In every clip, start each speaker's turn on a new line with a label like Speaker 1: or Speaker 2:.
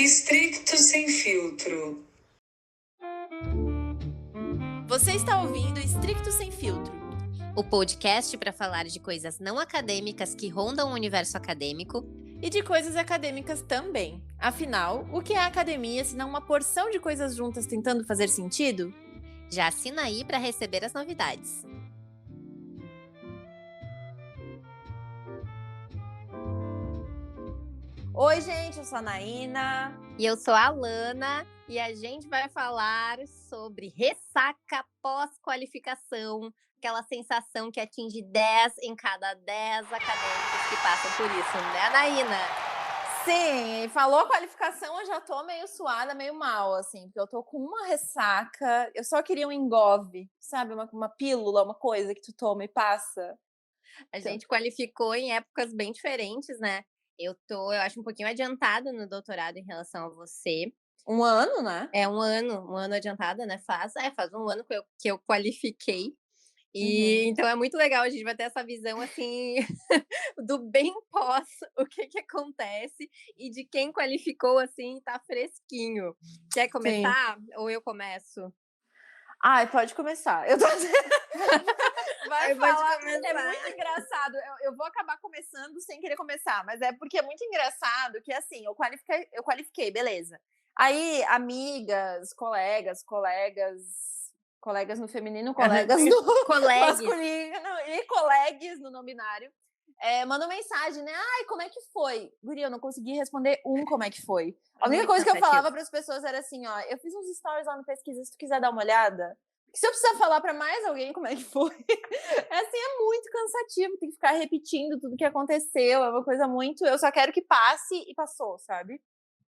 Speaker 1: Estricto Sem Filtro.
Speaker 2: Você está ouvindo Estricto Sem Filtro,
Speaker 3: o podcast para falar de coisas não acadêmicas que rondam o universo acadêmico
Speaker 2: e de coisas acadêmicas também. Afinal, o que é a academia se não uma porção de coisas juntas tentando fazer sentido?
Speaker 3: Já assina aí para receber as novidades.
Speaker 2: Oi, gente, eu sou a Naina.
Speaker 3: E eu sou a Alana. E a gente vai falar sobre ressaca pós-qualificação. Aquela sensação que atinge 10 em cada 10 acadêmicos que passam por isso, né, Naina?
Speaker 2: Sim, falou qualificação, eu já tô meio suada, meio mal, assim, porque eu tô com uma ressaca. Eu só queria um engove, sabe? Uma pílula, uma coisa que tu toma e passa.
Speaker 3: A gente qualificou em épocas bem diferentes, né? Eu acho, um pouquinho adiantada no doutorado em relação a você.
Speaker 2: Um ano, né?
Speaker 3: É, um ano adiantada, né? Faz um ano que eu qualifiquei. E então é muito legal, a gente vai ter essa visão, assim, do bem pós, o que acontece, e de quem qualificou, assim, tá fresquinho. Quer começar? Sim. Ou eu começo?
Speaker 2: Ai, pode começar. Eu tô...
Speaker 3: Vai falar, começar.
Speaker 2: É muito engraçado. Eu vou acabar começando sem querer começar, mas é porque é muito engraçado que, assim, eu qualifiquei, beleza. Aí, amigas, colegas no feminino, colegas no masculino e colegas no não binário, mandam mensagem, né? Ai, como é que foi? Guria, eu não consegui responder como é que foi. A única coisa que eu falava para as pessoas era assim, ó, eu fiz uns stories lá no Pesquisa, se tu quiser dar uma olhada. Porque se eu precisar falar para mais alguém como é que foi, assim, é muito cansativo, tem que ficar repetindo tudo que aconteceu, é uma coisa muito... Eu só quero que passe e passou, sabe?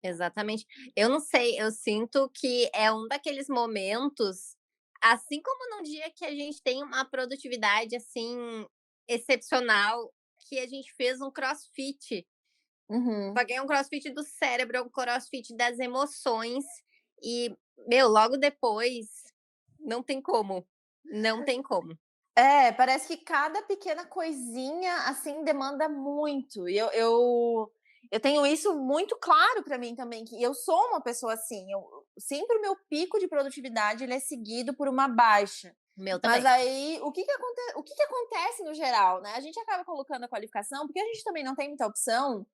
Speaker 3: Exatamente. Eu não sei, eu sinto que é um daqueles momentos, assim como num dia que a gente tem uma produtividade, assim, excepcional, que a gente fez um crossfit. Paguei um crossfit do cérebro, um crossfit das emoções. E, logo depois, não tem como. Não tem como.
Speaker 2: Parece que cada pequena coisinha, assim, demanda muito. E eu tenho isso muito claro para mim também, que eu sou uma pessoa assim. Sempre o meu pico de produtividade ele é seguido por uma baixa.
Speaker 3: Meu também.
Speaker 2: Mas aí, o que acontece no geral, né? A gente acaba colocando a qualificação, porque a gente também não tem muita opção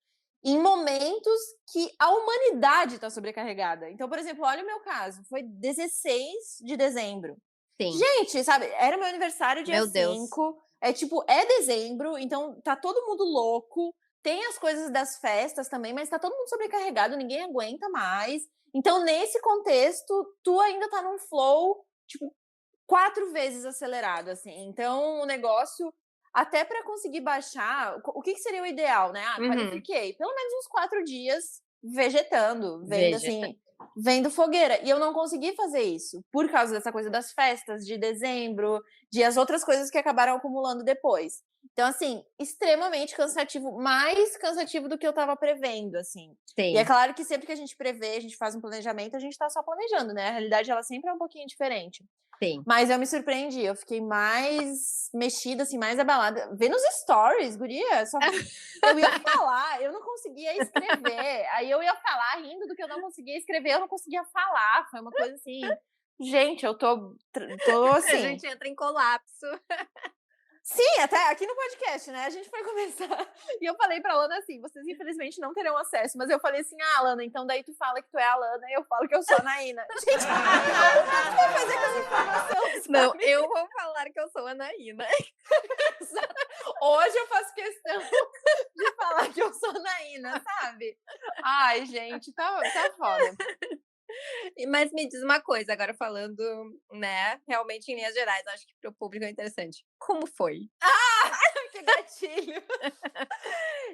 Speaker 2: em momentos que a humanidade está sobrecarregada. Então, por exemplo, olha o meu caso. Foi 16 de dezembro. Sim. Gente, sabe, era meu aniversário dia 5. É dezembro, então tá todo mundo louco. Tem as coisas das festas também, mas tá todo mundo sobrecarregado, ninguém aguenta mais. Então, nesse contexto, tu ainda tá num flow, tipo, 4 vezes acelerado, assim. Então, o negócio, até para conseguir baixar, o que seria o ideal, né? Qualifiquei. Pelo menos uns 4 dias vegetando, vendo fogueira. E eu não consegui fazer isso, por causa dessa coisa das festas de dezembro, de as outras coisas que acabaram acumulando depois. Então, assim, extremamente cansativo, mais cansativo do que eu tava prevendo, assim. Sim. E é claro que sempre que a gente prevê, a gente faz um planejamento, a gente tá só planejando, né? A realidade, ela sempre é um pouquinho diferente.
Speaker 3: Sim.
Speaker 2: Mas eu me surpreendi, eu fiquei mais mexida, assim, mais abalada. Vê nos stories, guria, eu ia falar, eu não conseguia escrever. Aí eu ia falar rindo do que eu não conseguia escrever, eu não conseguia falar. Foi uma coisa assim... Gente, eu tô assim...
Speaker 3: A gente entra em colapso.
Speaker 2: Sim, até aqui no podcast, né? A gente foi começar e eu falei pra Alana assim, vocês infelizmente não terão acesso, mas eu falei assim, Alana, então daí tu fala que tu é a Alana e eu falo que eu sou a Naina. Gente, o que tu vai fazer com essa informação? Sabe?
Speaker 3: Não, eu vou falar que eu sou a Naina.
Speaker 2: Hoje eu faço questão de falar que eu sou a Naina, sabe? Ai, gente, tá foda.
Speaker 3: Mas me diz uma coisa, agora falando, né, realmente em linhas gerais, acho que para o público é interessante. Como foi?
Speaker 2: Que gatilho!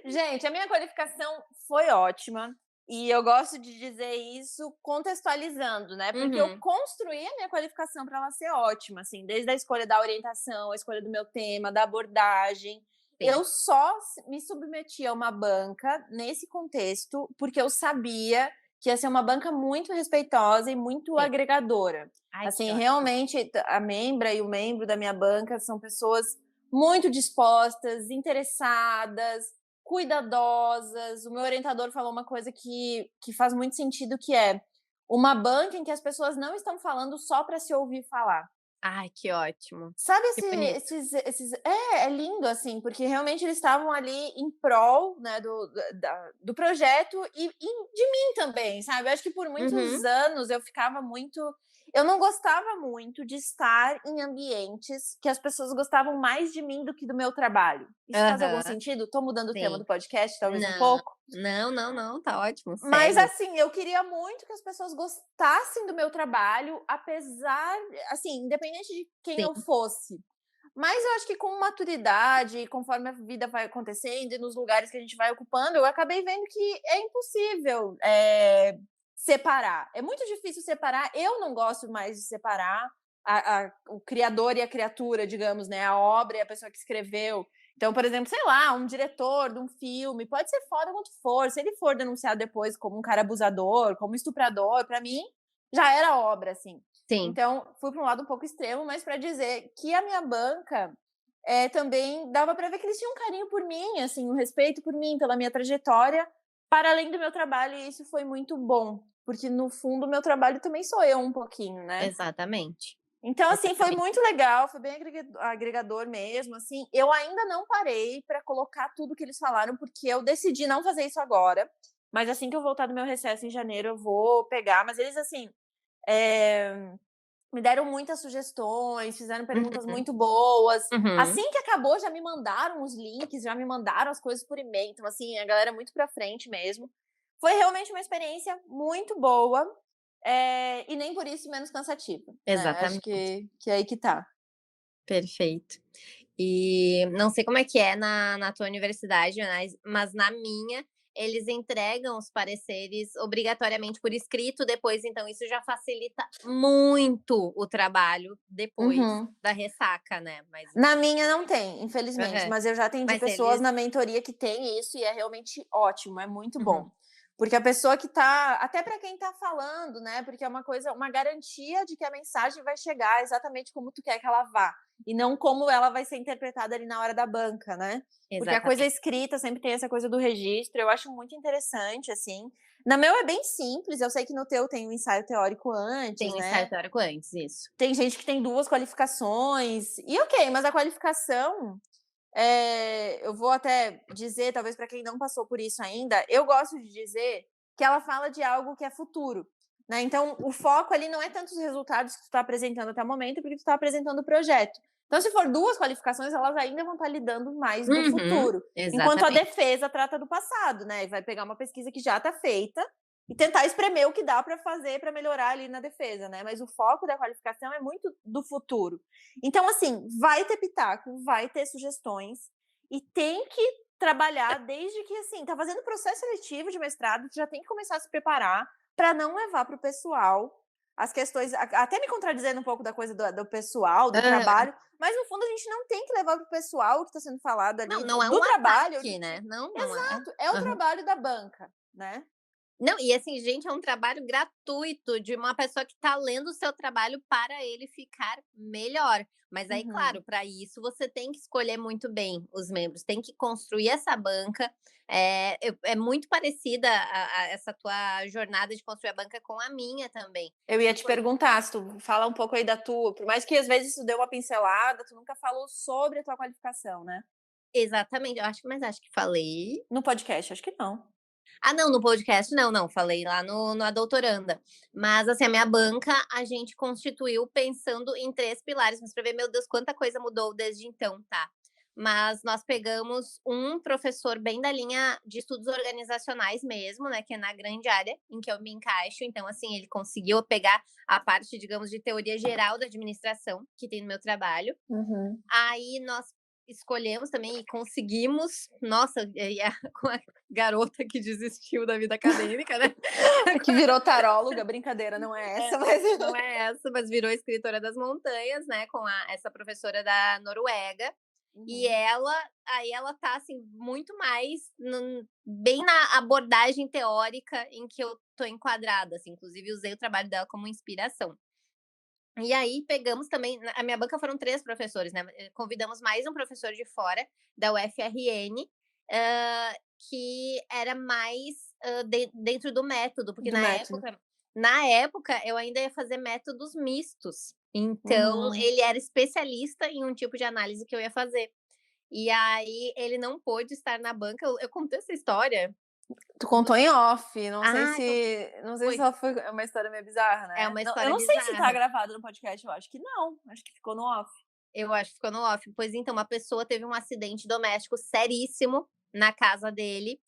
Speaker 2: Gente, a minha qualificação foi ótima. E eu gosto de dizer isso contextualizando, né? Porque eu construí a minha qualificação para ela ser ótima, assim, desde a escolha da orientação, a escolha do meu tema, da abordagem. Sim. Eu só me submeti a uma banca nesse contexto porque eu sabia que ia ser uma banca muito respeitosa e muito agregadora. Ai, assim, realmente, a membra e o membro da minha banca são pessoas muito dispostas, interessadas, cuidadosas. O meu orientador falou uma coisa que faz muito sentido, que é uma banca em que as pessoas não estão falando só para se ouvir falar.
Speaker 3: Ai, que ótimo.
Speaker 2: Sabe
Speaker 3: Que bonito.
Speaker 2: é lindo, assim, porque realmente eles estavam ali em prol, né, do projeto e de mim também, sabe. Eu acho que por muitos
Speaker 3: Uhum.
Speaker 2: anos eu não gostava muito de estar em ambientes que as pessoas gostavam mais de mim do que do meu trabalho. Isso faz algum
Speaker 3: Aham,
Speaker 2: sentido? Tô mudando o tema
Speaker 3: sim.
Speaker 2: do podcast talvez um
Speaker 3: Não,
Speaker 2: pouco?
Speaker 3: não, não, não, tá ótimo,
Speaker 2: Mas
Speaker 3: segue.
Speaker 2: assim, eu queria muito que as pessoas gostassem do meu trabalho, apesar assim, independente de quem eu
Speaker 3: Sim,
Speaker 2: fosse. Mas eu acho que com maturidade, conforme a vida vai acontecendo e nos lugares que a gente vai ocupando, eu acabei vendo que é impossível, separar. É muito difícil separar, eu não gosto mais de separar o criador e a criatura, digamos, né, a obra e a pessoa que escreveu. Então, por exemplo, sei lá, um diretor de um filme, pode ser foda quanto for, se ele for denunciado depois como um cara abusador, como estuprador, pra mim já era obra, assim.
Speaker 3: sim.
Speaker 2: Então, fui para um lado um pouco extremo, mas para dizer que a minha banca, também dava para ver que eles tinham um carinho por mim, assim, um respeito por mim, pela minha trajetória, para além do meu trabalho, e isso foi muito bom, porque no fundo o meu trabalho também sou eu um pouquinho, né.
Speaker 3: Exatamente,
Speaker 2: Então, assim, foi
Speaker 3: exatamente.
Speaker 2: muito legal, foi bem agregador mesmo, assim. Eu ainda não parei para colocar tudo que eles falaram, porque eu decidi não fazer isso agora, mas assim que eu voltar do meu recesso em janeiro eu vou pegar, mas eles, assim, eh me deram muitas sugestões, fizeram perguntas
Speaker 3: Uhum,
Speaker 2: muito boas.
Speaker 3: uhum.
Speaker 2: Assim que acabou, já me mandaram os links, já me mandaram as coisas por e-mail. Então, assim, a galera é muito pra frente mesmo. Foi realmente uma experiência muito boa, e nem por isso menos cansativa, né? Acho
Speaker 3: Exatamente,
Speaker 2: que é aí que tá.
Speaker 3: perfeito. E não sei como é que é na tua universidade, mas na minha, eles entregam os pareceres obrigatoriamente por escrito depois, então isso já facilita muito o trabalho depois
Speaker 2: Uhum.
Speaker 3: da ressaca, né, mas
Speaker 2: Na minha não tem, infelizmente,
Speaker 3: aham.
Speaker 2: mas eu já atendi
Speaker 3: Mas
Speaker 2: pessoas
Speaker 3: eles
Speaker 2: na mentoria que tem isso e é realmente ótimo, é muito
Speaker 3: uhum,
Speaker 2: bom. Porque a pessoa que tá, até para quem tá falando, né, porque é uma coisa, uma garantia de que a mensagem vai chegar exatamente como tu quer que ela vá, e não como ela vai ser interpretada ali na hora da banca, né. Porque a coisa
Speaker 3: exatamente.
Speaker 2: escrita sempre tem essa coisa do registro, eu acho muito interessante, assim. Na meu é bem simples, eu sei que no teu tem um ensaio teórico
Speaker 3: Tem
Speaker 2: antes,
Speaker 3: um
Speaker 2: né.
Speaker 3: ensaio teórico antes, isso.
Speaker 2: Tem gente que tem 2 qualificações, e ok, mas a qualificação, eu vou até dizer, talvez para quem não passou por isso ainda, eu gosto de dizer que ela fala de algo que é futuro, né, então o foco ali não é tanto os resultados que tu está apresentando até o momento, porque tu está apresentando o projeto. Então se for 2 qualificações, elas ainda vão estar lidando mais do
Speaker 3: Uhum,
Speaker 2: futuro, enquanto a
Speaker 3: exatamente.
Speaker 2: defesa trata do passado, né, e vai pegar uma pesquisa que já está feita e tentar espremer o que dá para fazer para melhorar ali na defesa, né, mas o foco da qualificação é muito do futuro. Então, assim, vai ter pitaco, vai ter sugestões e tem que trabalhar desde que, assim, tá fazendo processo seletivo de mestrado, tu já tem que começar a se preparar para não levar para o pessoal as questões, até me contradizendo um pouco da coisa do pessoal, do
Speaker 3: Aham.
Speaker 2: trabalho, mas no fundo a gente não tem que levar para o pessoal o que está sendo falado
Speaker 3: Não,
Speaker 2: ali
Speaker 3: não é
Speaker 2: do
Speaker 3: um
Speaker 2: trabalho,
Speaker 3: ataque, né, não é.
Speaker 2: exato, é o
Speaker 3: Aham.
Speaker 2: trabalho da banca, né?
Speaker 3: Não, e assim, gente, é um trabalho gratuito de uma pessoa que tá lendo o seu trabalho para ele ficar melhor. Mas aí,
Speaker 2: Uhum.
Speaker 3: claro, para isso você tem que escolher muito bem os membros, tem que construir essa banca. É muito parecida a essa tua jornada de construir a banca com a minha também.
Speaker 2: Eu ia te
Speaker 3: Enquanto
Speaker 2: perguntar se tu fala um pouco aí da tua, por mais que às vezes tu deu uma pincelada, tu nunca falou sobre a tua qualificação, né?
Speaker 3: exatamente, acho que falei.
Speaker 2: No podcast, acho que não.
Speaker 3: Ah, não, no podcast não, não, falei lá no A Doutoranda. Mas, assim, a minha banca, a gente constituiu pensando em 3 pilares, mas pra ver, meu Deus, quanta coisa mudou desde então, tá. Mas nós pegamos um professor bem da linha de estudos organizacionais mesmo, né, que é na grande área em que eu me encaixo, então, assim, ele conseguiu pegar a parte, digamos, de teoria geral da administração, que tem no meu trabalho.
Speaker 2: Uhum.
Speaker 3: Aí nós escolhemos também e conseguimos, nossa, e a com a garota que desistiu da vida acadêmica, né.
Speaker 2: Que virou taróloga, brincadeira, não é essa,
Speaker 3: É,
Speaker 2: mas
Speaker 3: não é essa, mas virou escritora das montanhas, né, com essa professora da Noruega. E
Speaker 2: uhum.
Speaker 3: ela tá, assim, muito mais bem na abordagem teórica em que eu tô enquadrada, assim, inclusive usei o trabalho dela como inspiração. E aí pegamos também a minha banca foram 3 professores, né, convidamos mais um professor de fora, da UFRN, que era mais dentro do método, porque
Speaker 2: Do método.
Speaker 3: na época eu ainda ia fazer métodos mistos. Então,
Speaker 2: Uhum.
Speaker 3: ele era especialista em um tipo de análise que eu ia fazer. E aí ele não pôde estar na banca. Eu contei essa história?
Speaker 2: Tu contou em off,
Speaker 3: Ah, então
Speaker 2: não sei se
Speaker 3: foi.
Speaker 2: ela foi é uma história meio bizarra,
Speaker 3: É
Speaker 2: né.
Speaker 3: uma
Speaker 2: Não, eu
Speaker 3: história
Speaker 2: não sei se tá
Speaker 3: bizarra.
Speaker 2: gravado no podcast, eu acho que não, acho que ficou no off.
Speaker 3: Eu acho que ficou no off. Pois então, uma pessoa teve um acidente doméstico seríssimo na casa dele,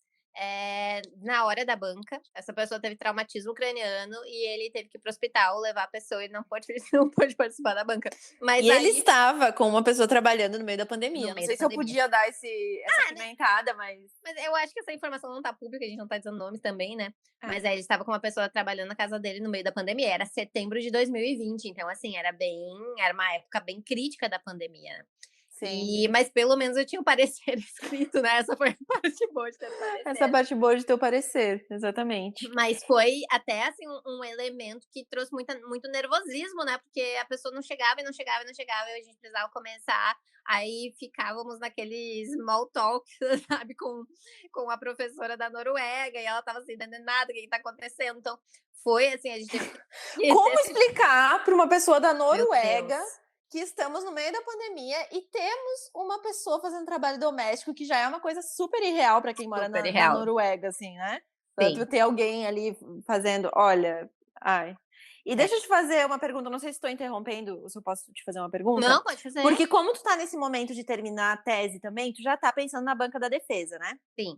Speaker 3: na hora da banca. Essa pessoa teve traumatismo craniano e ele teve que ir para o hospital levar a pessoa e não pôde não pôde participar da banca. Mas
Speaker 2: E ele
Speaker 3: aí,
Speaker 2: estava com uma pessoa trabalhando no meio da
Speaker 3: no
Speaker 2: pandemia. Não
Speaker 3: meio da
Speaker 2: sei se eu
Speaker 3: pandemia.
Speaker 2: podia dar essa
Speaker 3: Né,
Speaker 2: pimentada, mas
Speaker 3: mas eu acho que essa informação não tá pública, a gente não tá dizendo nomes também, né.
Speaker 2: é,
Speaker 3: Mas aí ele estava com uma pessoa trabalhando na casa dele no meio da pandemia, era setembro de 2020, então assim, era uma época bem crítica da pandemia, né.
Speaker 2: sim.
Speaker 3: Mas pelo menos eu tinha um parecer escrito, né, essa foi a parte boa de ter o
Speaker 2: Essa
Speaker 3: parecer.
Speaker 2: parte boa de teu parecer, exatamente.
Speaker 3: Mas foi até, assim, um elemento que trouxe muito nervosismo, né, porque a pessoa não chegava e não chegava e não chegava, e a gente precisava começar, aí ficávamos naquele small talk, sabe, com a professora da Noruega, e ela estava assim: "Entendendo nada, o que que tá acontecendo?". Então, foi assim, a gente teve que ter
Speaker 2: Como
Speaker 3: esse
Speaker 2: explicar para uma pessoa da
Speaker 3: meu Deus,
Speaker 2: Noruega que estamos no meio da pandemia e temos uma pessoa fazendo trabalho doméstico, que já é uma coisa super irreal para quem mora
Speaker 3: super
Speaker 2: na
Speaker 3: real.
Speaker 2: Noruega, assim, né? Pra tu
Speaker 3: Sim,
Speaker 2: ter alguém ali fazendo, olha, ai. E
Speaker 3: é.
Speaker 2: deixa eu te fazer uma pergunta, não sei se estou interrompendo, ou se eu posso te fazer uma pergunta.
Speaker 3: Não, pode fazer.
Speaker 2: Porque como tu tá nesse momento de terminar a tese também, tu já tá pensando na banca da defesa, né?
Speaker 3: Sim.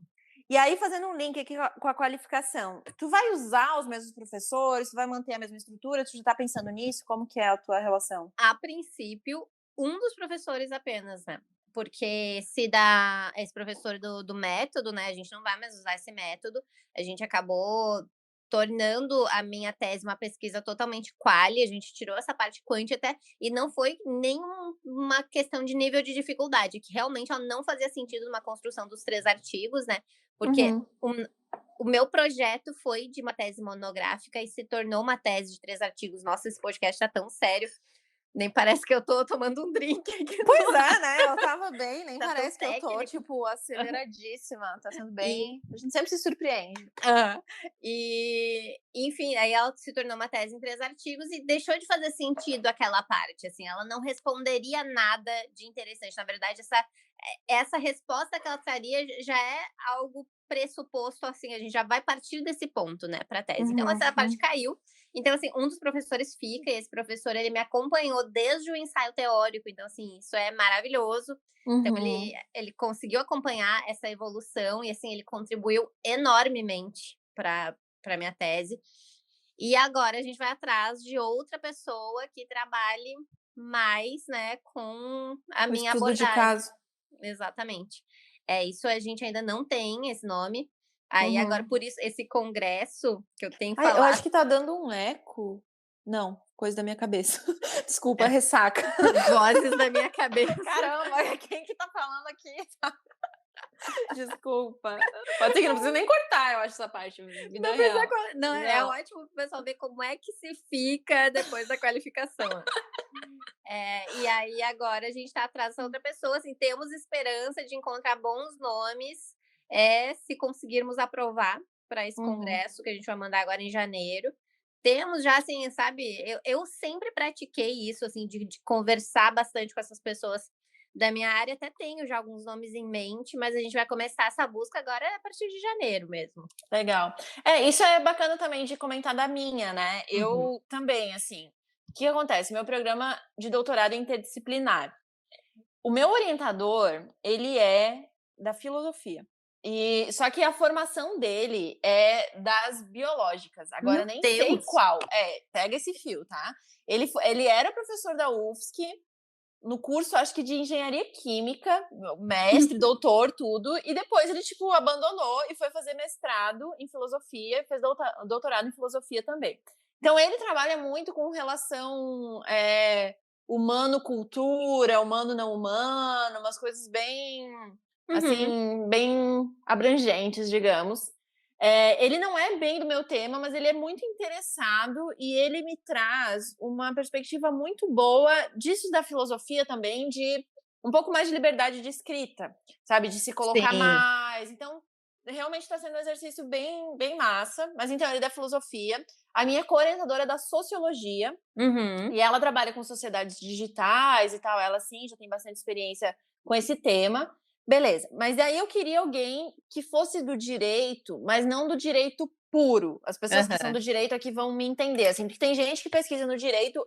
Speaker 2: E aí, fazendo um link aqui com a qualificação, tu vai usar os mesmos professores, tu vai manter a mesma estrutura, tu já tá pensando nisso? Como que é a tua relação?
Speaker 3: A princípio, um dos professores apenas, né, porque se dá esse professor do método, né, a gente não vai mais usar esse método, a gente acabou tornando a minha tese uma pesquisa totalmente quali, a gente tirou essa parte quant até, e não foi nem uma questão de nível de dificuldade, que realmente ela não fazia sentido numa construção dos 3 artigos, né, porque
Speaker 2: Uhum.
Speaker 3: o meu projeto foi de uma tese monográfica e se tornou uma tese de 3 artigos. Nossa, esse podcast tá tão sério. Nem parece que eu tô tomando um drink aqui
Speaker 2: Pois
Speaker 3: do
Speaker 2: é,
Speaker 3: lado,
Speaker 2: né, eu estava bem, nem
Speaker 3: tá tão
Speaker 2: parece que eu tô,
Speaker 3: técnico.
Speaker 2: tipo, aceleradíssima, tá sendo
Speaker 3: E
Speaker 2: bem a gente sempre se surpreende.
Speaker 3: aham. Enfim, aí ela se tornou uma tese em 3 artigos e deixou de fazer sentido aquela parte, assim, ela não responderia nada de interessante. Na verdade, essa resposta que ela traria já é algo pressuposto, assim, a gente já vai partir desse ponto, né, pra tese. Então essa parte
Speaker 2: Uhum.
Speaker 3: caiu. Então, assim, um dos professores fica, e esse professor ele me acompanhou desde o ensaio teórico, então, assim, isso é maravilhoso. Então
Speaker 2: Uhum.
Speaker 3: ele conseguiu acompanhar essa evolução e, assim, ele contribuiu enormemente para minha tese. E agora a gente vai atrás de outra pessoa que trabalhe mais, né, com a
Speaker 2: O
Speaker 3: minha
Speaker 2: estudo de
Speaker 3: abordagem.
Speaker 2: caso.
Speaker 3: Exatamente. É, isso a gente ainda não tem esse nome. Aí agora
Speaker 2: Uhum.
Speaker 3: por isso esse congresso que eu tenho
Speaker 2: Ai, eu acho
Speaker 3: falado,
Speaker 2: que tá dando um eco. Não, coisa da minha cabeça. Desculpa, ressaca.
Speaker 3: vozes da minha cabeça.
Speaker 2: Caramba, quem que tá falando aqui? Desculpa. Pode ser que não precisa nem cortar, eu acho, essa parte, vida
Speaker 3: Não precisa
Speaker 2: real.
Speaker 3: não, é
Speaker 2: Não.
Speaker 3: ótimo para o pessoal ver como é que se fica depois da qualificação. E aí agora a gente está atrás dessa outra pessoa, assim, temos esperança de encontrar bons nomes, se conseguirmos aprovar para esse
Speaker 2: Uhum.
Speaker 3: congresso que a gente vai mandar agora em janeiro. Temos já, assim, sabe, eu sempre pratiquei isso, assim, de conversar bastante com essas pessoas da minha área, até tenho já alguns nomes em mente, mas a gente vai começar essa busca agora a partir de janeiro mesmo.
Speaker 2: Legal. É, isso é bacana também de comentar da minha, né.
Speaker 3: Uhum.
Speaker 2: Eu também, assim, o que acontece, meu programa de doutorado é interdisciplinar. O meu orientador, ele é da filosofia. E só que a formação dele é das biológicas, agora
Speaker 3: Meu
Speaker 2: nem sei
Speaker 3: Deus!
Speaker 2: qual. É, pega esse fio, tá. Ele era professor da UFSC, no curso, acho que de engenharia química, mestre, doutor, tudo, e depois ele, tipo, abandonou e foi fazer mestrado em filosofia, fez doutorado em filosofia também. Então ele trabalha muito com relação humano-cultura, humano-não humano, umas coisas bem,
Speaker 3: Uhum.
Speaker 2: assim, bem abrangentes, digamos. Ele não é bem do meu tema, mas ele é muito interessado e ele me traz uma perspectiva muito boa disso da filosofia também, de um pouco mais de liberdade de escrita, sabe? De se colocar
Speaker 3: Sim.
Speaker 2: mais. Então, realmente está sendo um exercício bem massa. Mas então, ele é da filosofia. A minha co-orientadora é da sociologia.
Speaker 3: Uhum.
Speaker 2: E ela trabalha com sociedades digitais e tal. Ela, sim, já tem bastante experiência com esse tema. Beleza. Mas aí eu queria alguém que fosse do direito, mas não do direito puro. As pessoas que são do direito aqui vão me entender, assim, porque tem gente que pesquisa no direito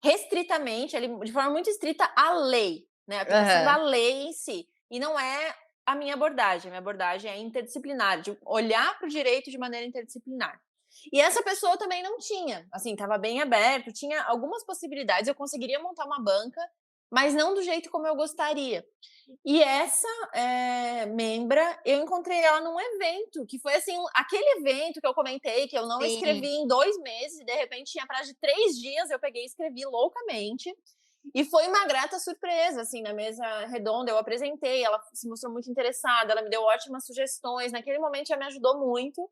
Speaker 2: restritamente, ali, de forma muito estrita, a lei, né? A aplicação da lei em si. E não é a minha abordagem. A minha abordagem é interdisciplinar, de olhar para o direito de maneira interdisciplinar. E essa pessoa também não tinha, assim, estava bem aberto, tinha algumas possibilidades, eu conseguiria montar uma banca, mas não do jeito como eu gostaria. E essa membra, eu encontrei ela num evento, que foi assim, aquele evento que eu comentei, que eu não escrevi em 2 meses, e de repente tinha prazo de 3 dias, eu peguei e escrevi loucamente. E foi uma grata surpresa, assim, na mesa redonda, eu apresentei, ela se mostrou muito interessada, ela me deu ótimas sugestões, naquele momento já me ajudou muito.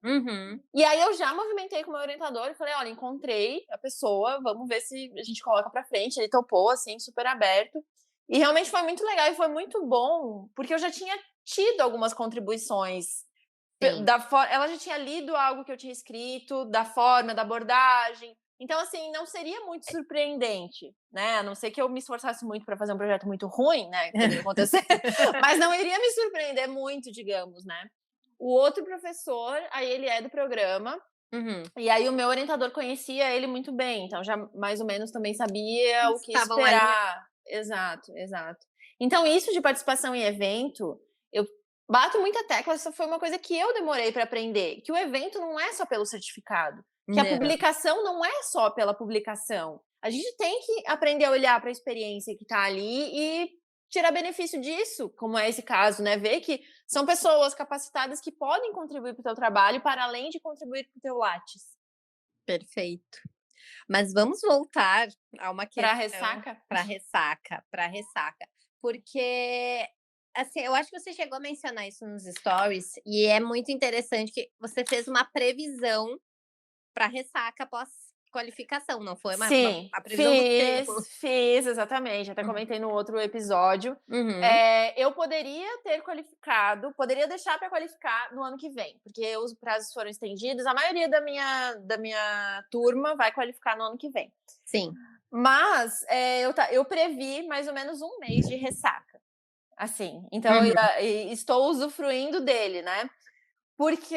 Speaker 2: E aí eu já movimentei com o meu orientador e falei, olha, encontrei a pessoa, vamos ver se a gente coloca pra frente. Ele topou, assim, super aberto. E realmente foi muito legal e foi muito bom, porque eu já tinha tido algumas contribuições. Ela já tinha lido algo que eu tinha escrito, da forma, da abordagem. Então, assim, não seria muito surpreendente, né? A não ser que eu me esforçasse muito para fazer um projeto muito ruim, né? Que poderia acontecer. Mas não iria me surpreender muito, digamos, né? O outro professor, aí ele é do programa, e aí o meu orientador conhecia ele muito bem, então já mais ou menos também sabia o que esperar. Exato. Então, isso de participação em evento, eu bato muita tecla, essa foi uma coisa que eu demorei para aprender, que o evento não é só pelo certificado, que a publicação não é só pela publicação. A gente tem que aprender a olhar para a experiência que está ali e tirar benefício disso, como é esse caso, né? Ver que são pessoas capacitadas que podem contribuir para o teu trabalho, para além de contribuir para o teu Lattes.
Speaker 3: Perfeito. Mas vamos voltar a uma questão
Speaker 2: Para
Speaker 3: ressaca, porque, assim, eu acho que você chegou a mencionar isso nos stories, e é muito interessante que você fez uma previsão para ressaca pós-qualificação, não foi?
Speaker 2: Sim,
Speaker 3: a previsão do tempo.
Speaker 2: fiz, exatamente. Até comentei no outro episódio. Eu poderia ter qualificado, poderia deixar para qualificar no ano que vem, porque os prazos foram estendidos. A maioria da minha turma vai qualificar no ano que vem.
Speaker 3: Sim.
Speaker 2: Mas eu previ mais ou menos 1 mês de ressaca. Assim, então estou usufruindo dele, né? Porque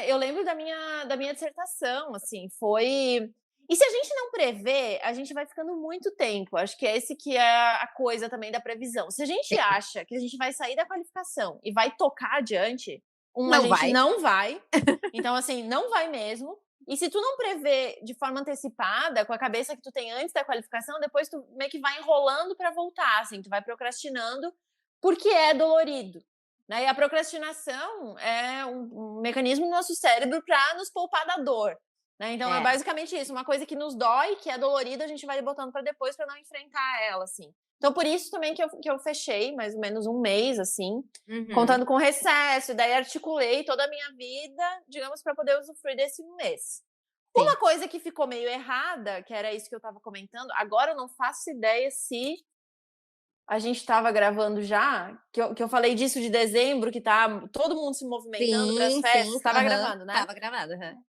Speaker 2: eu lembro da minha dissertação, assim, foi. E se a gente não prevê, a gente vai ficando muito tempo. Acho que é esse que é a coisa também da previsão. Se a gente acha que a gente vai sair da qualificação e vai tocar adiante, a gente não vai. Então, assim, não vai mesmo. E se tu não prevê de forma antecipada, com a cabeça que tu tem antes da qualificação, depois tu meio que vai enrolando para voltar, assim, tu vai procrastinando porque é dolorido. Né? E a procrastinação é um mecanismo do nosso cérebro para nos poupar da dor. Né? Então é basicamente isso, uma coisa que nos dói, que é dolorida, a gente vai botando para depois para não enfrentar ela, assim. Então por isso também que eu fechei mais ou menos 1 mês, assim, contando com recesso, daí articulei toda a minha vida, digamos, para poder usufruir desse mês. Uma coisa que ficou meio errada, que era isso que eu estava comentando, agora eu não faço ideia se a gente estava gravando já, que eu falei disso de dezembro, que tá todo mundo se movimentando para as festas. Estava gravando, né?
Speaker 3: Estava gravado.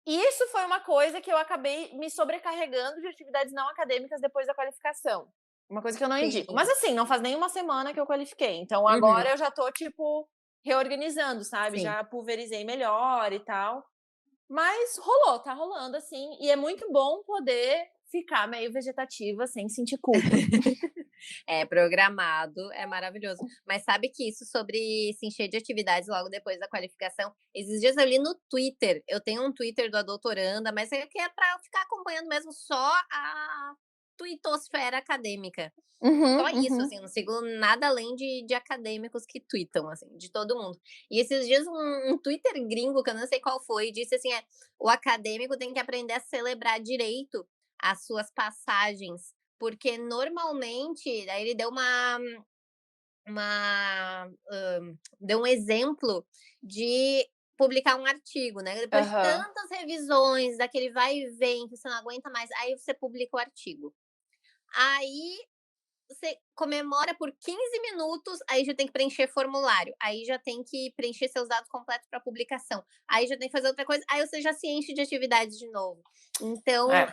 Speaker 2: Isso foi uma coisa que eu acabei me sobrecarregando de atividades não acadêmicas depois da qualificação. Uma coisa que eu não indico. Mas assim, não faz nem uma semana que eu qualifiquei. Então agora eu já tô, tipo, reorganizando, sabe? Já pulverizei melhor e tal. Mas rolou, tá rolando, assim. E é muito bom poder ficar meio vegetativa sem sentir culpa.
Speaker 3: Programado, é maravilhoso. Mas sabe que isso sobre se encher de atividades logo depois da qualificação, esses dias eu li no Twitter, eu tenho um Twitter da doutoranda, mas é que é para ficar acompanhando mesmo só a tuitosfera acadêmica. Só isso, assim, não sigo nada além de acadêmicos que tweetam, assim, de todo mundo. E esses dias um Twitter gringo, que eu não sei qual foi, disse assim, o acadêmico tem que aprender a celebrar direito as suas passagens, porque normalmente, aí ele deu deu um exemplo de publicar um artigo, né, depois de tantas revisões, daquele vai e vem, que você não aguenta mais, aí você publica o artigo. Aí você comemora por 15 minutos, aí já tem que preencher formulário, aí já tem que preencher seus dados completos para publicação, aí já tem que fazer outra coisa, aí você já se enche de atividades de novo. Então,
Speaker 2: É.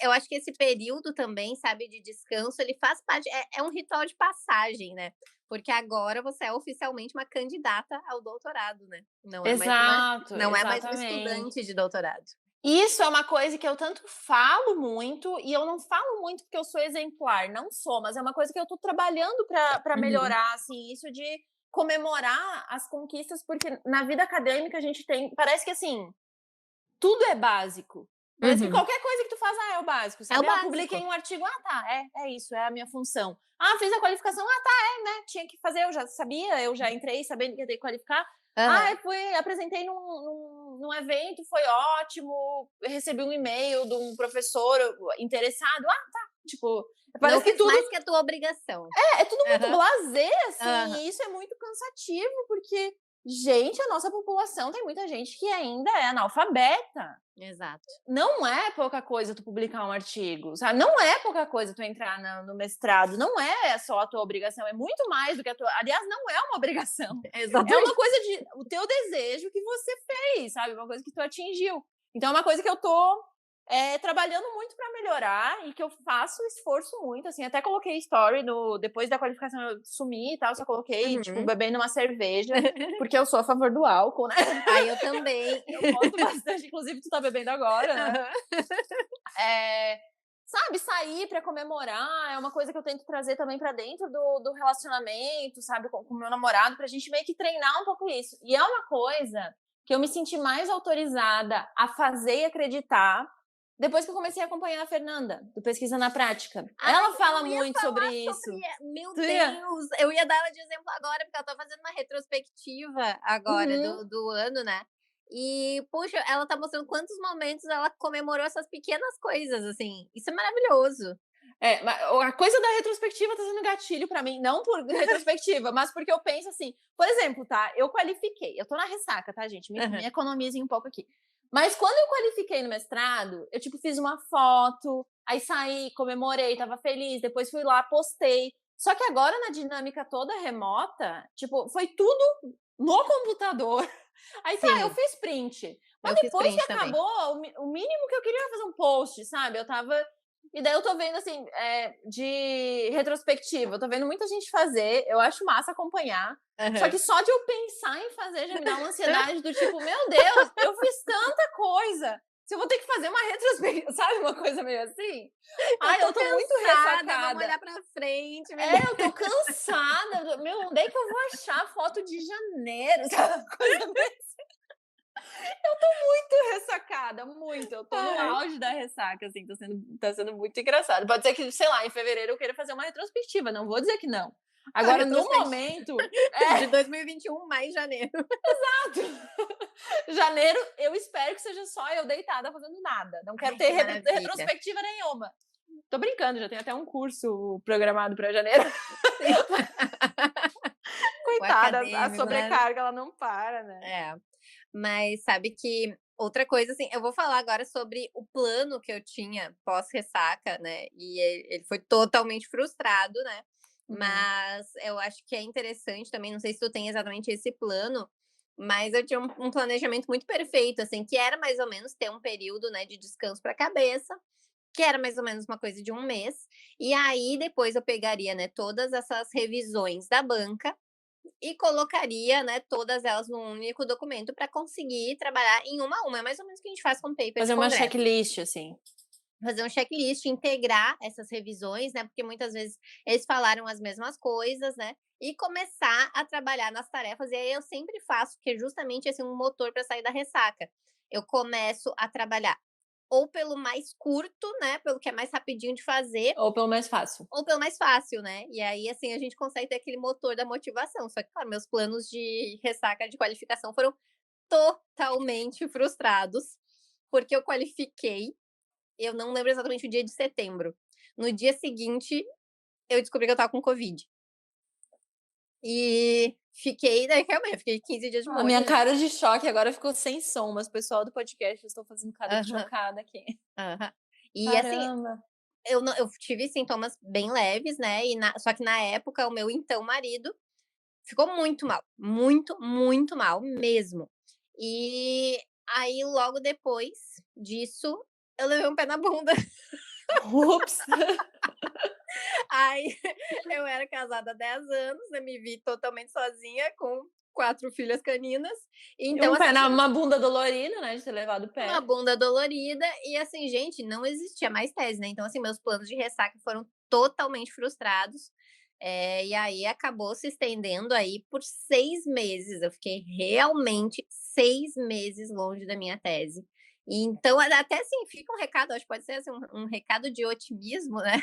Speaker 3: eu acho que esse período também, sabe, de descanso, ele faz parte, é um ritual de passagem, né? Porque agora você é oficialmente uma candidata ao doutorado, né?
Speaker 2: Exato,
Speaker 3: Não é mais uma
Speaker 2: exatamente.
Speaker 3: estudante de doutorado.
Speaker 2: Isso é uma coisa que eu tanto falo muito, e eu não falo muito porque eu sou exemplar, não sou, mas é uma coisa que eu tô trabalhando para
Speaker 3: Uhum.
Speaker 2: melhorar, assim, isso de comemorar as conquistas, porque na vida acadêmica a gente tem, parece que assim, tudo é básico. Parece que
Speaker 3: Uhum.
Speaker 2: qualquer coisa que tu faz, é o básico, sabe?
Speaker 3: básico.
Speaker 2: Publiquei um artigo, tá, é isso, é a minha função. Fiz a qualificação, tá, né? Tinha que fazer, eu já sabia, eu já entrei sabendo que ia ter que qualificar. Apresentei num evento, foi ótimo, recebi um e-mail de um professor interessado. Tá. Tipo, parece
Speaker 3: Não
Speaker 2: que
Speaker 3: fez
Speaker 2: tudo.
Speaker 3: mais que a tua obrigação.
Speaker 2: É tudo muito blasé, assim,
Speaker 3: Aham.
Speaker 2: e isso é muito cansativo, porque, gente, a nossa população tem muita gente que ainda é analfabeta.
Speaker 3: Exato.
Speaker 2: Não é pouca coisa tu publicar um artigo, sabe? Não é pouca coisa tu entrar no mestrado, não é só a tua obrigação, é muito mais do que a tua. Aliás, não é uma obrigação.
Speaker 3: Exatamente.
Speaker 2: É uma coisa de o teu desejo que você fez, sabe? Uma coisa que tu atingiu. Então é uma coisa que eu tô trabalhando muito para melhorar e que eu faço esforço muito, assim, até coloquei story depois da qualificação, eu sumi e tal, só coloquei, tipo, bebendo uma cerveja, porque eu sou a favor do álcool, né?
Speaker 3: Eu também.
Speaker 2: Eu gosto bastante, inclusive tu tá bebendo agora, né? Sabe, sair para comemorar é uma coisa que eu tento trazer também para dentro do relacionamento, sabe, com o meu namorado, pra gente meio que treinar um pouco isso. E é uma coisa que eu me senti mais autorizada a fazer e acreditar depois que eu comecei a acompanhar a Fernanda, do Pesquisa na Prática. Ela fala muito sobre isso.
Speaker 3: Meu Deus! Eu ia dar ela de exemplo agora, porque ela tá fazendo uma retrospectiva agora do ano, né? E, puxa, ela tá mostrando quantos momentos ela comemorou essas pequenas coisas, assim. Isso é maravilhoso.
Speaker 2: Mas a coisa da retrospectiva tá sendo gatilho pra mim, não por retrospectiva, mas porque eu penso assim, por exemplo, tá? Eu qualifiquei, eu tô na ressaca, tá, gente? Me economizem um pouco aqui. Mas quando eu qualifiquei no mestrado, eu, tipo, fiz uma foto, aí saí, comemorei, tava feliz, depois fui lá, postei. Só que agora, na dinâmica toda remota, tipo, foi tudo no computador. Aí tá, eu fiz print. Mas depois que acabou, o mínimo que eu queria era fazer um post, sabe? Eu tava... E daí eu tô vendo, assim, de retrospectiva, eu tô vendo muita gente fazer, eu acho massa acompanhar. Só que só de eu pensar em fazer já me dá uma ansiedade do tipo, meu Deus, eu fiz tanta coisa. Se eu vou ter que fazer uma retrospectiva, sabe? Uma coisa meio assim. Eu tô muito ressacada.
Speaker 3: Vamos olhar pra frente.
Speaker 2: Eu tô cansada. Meu, onde é que eu vou achar foto de janeiro? Sabe? Coisa meio assim. Eu tô muito ressacada, muito. Eu tô no auge da ressaca, assim, tá sendo muito engraçado. Pode ser que, sei lá, em fevereiro eu queira fazer uma retrospectiva, não vou dizer que não. Agora, no momento...
Speaker 3: De 2021 mais janeiro.
Speaker 2: Exato! Janeiro, eu espero que seja só eu deitada fazendo nada. Não quero ter retrospectiva nenhuma. Tô brincando, já tem até um curso programado pra janeiro. Coitada, a sobrecarga, ela não para, né?
Speaker 3: Mas sabe que outra coisa, assim, eu vou falar agora sobre o plano que eu tinha pós-ressaca, né? E ele foi totalmente frustrado, né? Mas eu acho que é interessante também, não sei se tu tem exatamente esse plano, mas eu tinha um planejamento muito perfeito, assim, que era mais ou menos ter um período, né, de descanso para a cabeça, que era mais ou menos uma coisa de um mês. E aí depois eu pegaria, né, todas essas revisões da banca e colocaria, né, todas elas num único documento para conseguir trabalhar em uma a uma. É mais ou menos o que a gente faz com papers
Speaker 2: Fazer
Speaker 3: de
Speaker 2: uma
Speaker 3: congresso.
Speaker 2: checklist, assim.
Speaker 3: Fazer um checklist, integrar essas revisões, né? Porque muitas vezes eles falaram as mesmas coisas, né? E começar a trabalhar nas tarefas. E aí eu sempre faço, que é justamente assim, um motor para sair da ressaca. Eu começo a trabalhar ou pelo mais curto, né? Pelo que é mais rapidinho de fazer.
Speaker 2: Ou pelo mais fácil.
Speaker 3: Ou pelo mais fácil, né? E aí, assim, a gente consegue ter aquele motor da motivação. Só que, claro, meus planos de ressaca de qualificação foram totalmente frustrados, porque eu qualifiquei. Eu não lembro exatamente o dia de setembro. No dia seguinte, eu descobri que eu tava com Covid. E fiquei, realmente, fiquei 15 dias de molho.
Speaker 2: A minha cara de choque agora ficou sem som, mas o pessoal do podcast, eu estou fazendo cara de chocada aqui.
Speaker 3: E
Speaker 2: Caramba.
Speaker 3: assim, eu tive sintomas bem leves, né, só que na época o meu então marido ficou muito mal, muito, muito mal mesmo. E aí logo depois disso, eu levei um pé na bunda.
Speaker 2: Ups.
Speaker 3: Aí eu era casada há 10 anos, eu me vi totalmente sozinha com 4 filhas caninas,
Speaker 2: E
Speaker 3: então
Speaker 2: um pé
Speaker 3: assim,
Speaker 2: uma bunda dolorida, né, de ter levado o
Speaker 3: uma
Speaker 2: pé.
Speaker 3: bunda dolorida e assim, gente, não existia mais tese, né, então assim, meus planos de ressaca foram totalmente frustrados, e aí acabou se estendendo aí por 6 meses, eu fiquei realmente 6 meses longe da minha tese. Então, até assim, fica um recado, acho que pode ser assim, um recado de otimismo, né,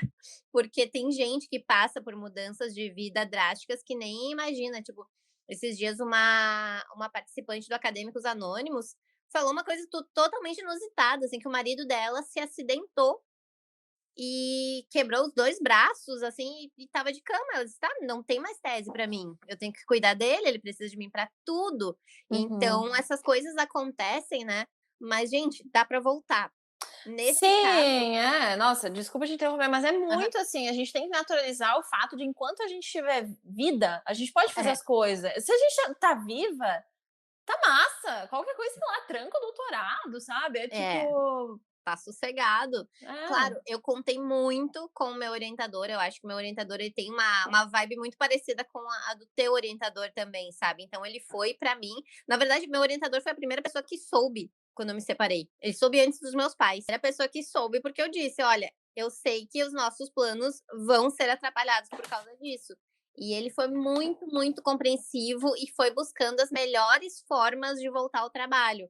Speaker 3: porque tem gente que passa por mudanças de vida drásticas que nem imagina, tipo, esses dias uma participante do Acadêmicos Anônimos falou uma coisa totalmente inusitada, assim, que o marido dela se acidentou e quebrou os 2 braços, assim, e estava de cama. Ela disse: "Tá, não tem mais tese pra mim. Eu tenho que cuidar dele, ele precisa de mim pra tudo".
Speaker 2: Uhum.
Speaker 3: Então essas coisas acontecem, né, mas gente, dá pra voltar. Nesse caso
Speaker 2: Sim, é. Nossa, desculpa te interromper, mas é
Speaker 3: aham,
Speaker 2: muito assim, a gente tem que naturalizar o fato de enquanto a gente tiver vida, a gente pode fazer
Speaker 3: é,
Speaker 2: as coisas. Se a gente tá viva, tá massa. Qualquer coisa, sei lá, tranca o doutorado, sabe? É
Speaker 3: é.
Speaker 2: tipo,
Speaker 3: Tá sossegado.
Speaker 2: é.
Speaker 3: Claro, eu contei muito com o meu orientador, eu acho que o meu orientador ele tem uma vibe muito parecida com a do teu orientador também, sabe. Então ele foi pra mim na verdade, meu orientador foi a primeira pessoa que soube quando eu me separei. Ele soube antes dos meus pais. Era a pessoa que soube, porque eu disse: "Olha, eu sei que os nossos planos vão ser atrapalhados por causa disso". E ele foi muito, muito compreensivo e foi buscando as melhores formas de voltar ao trabalho.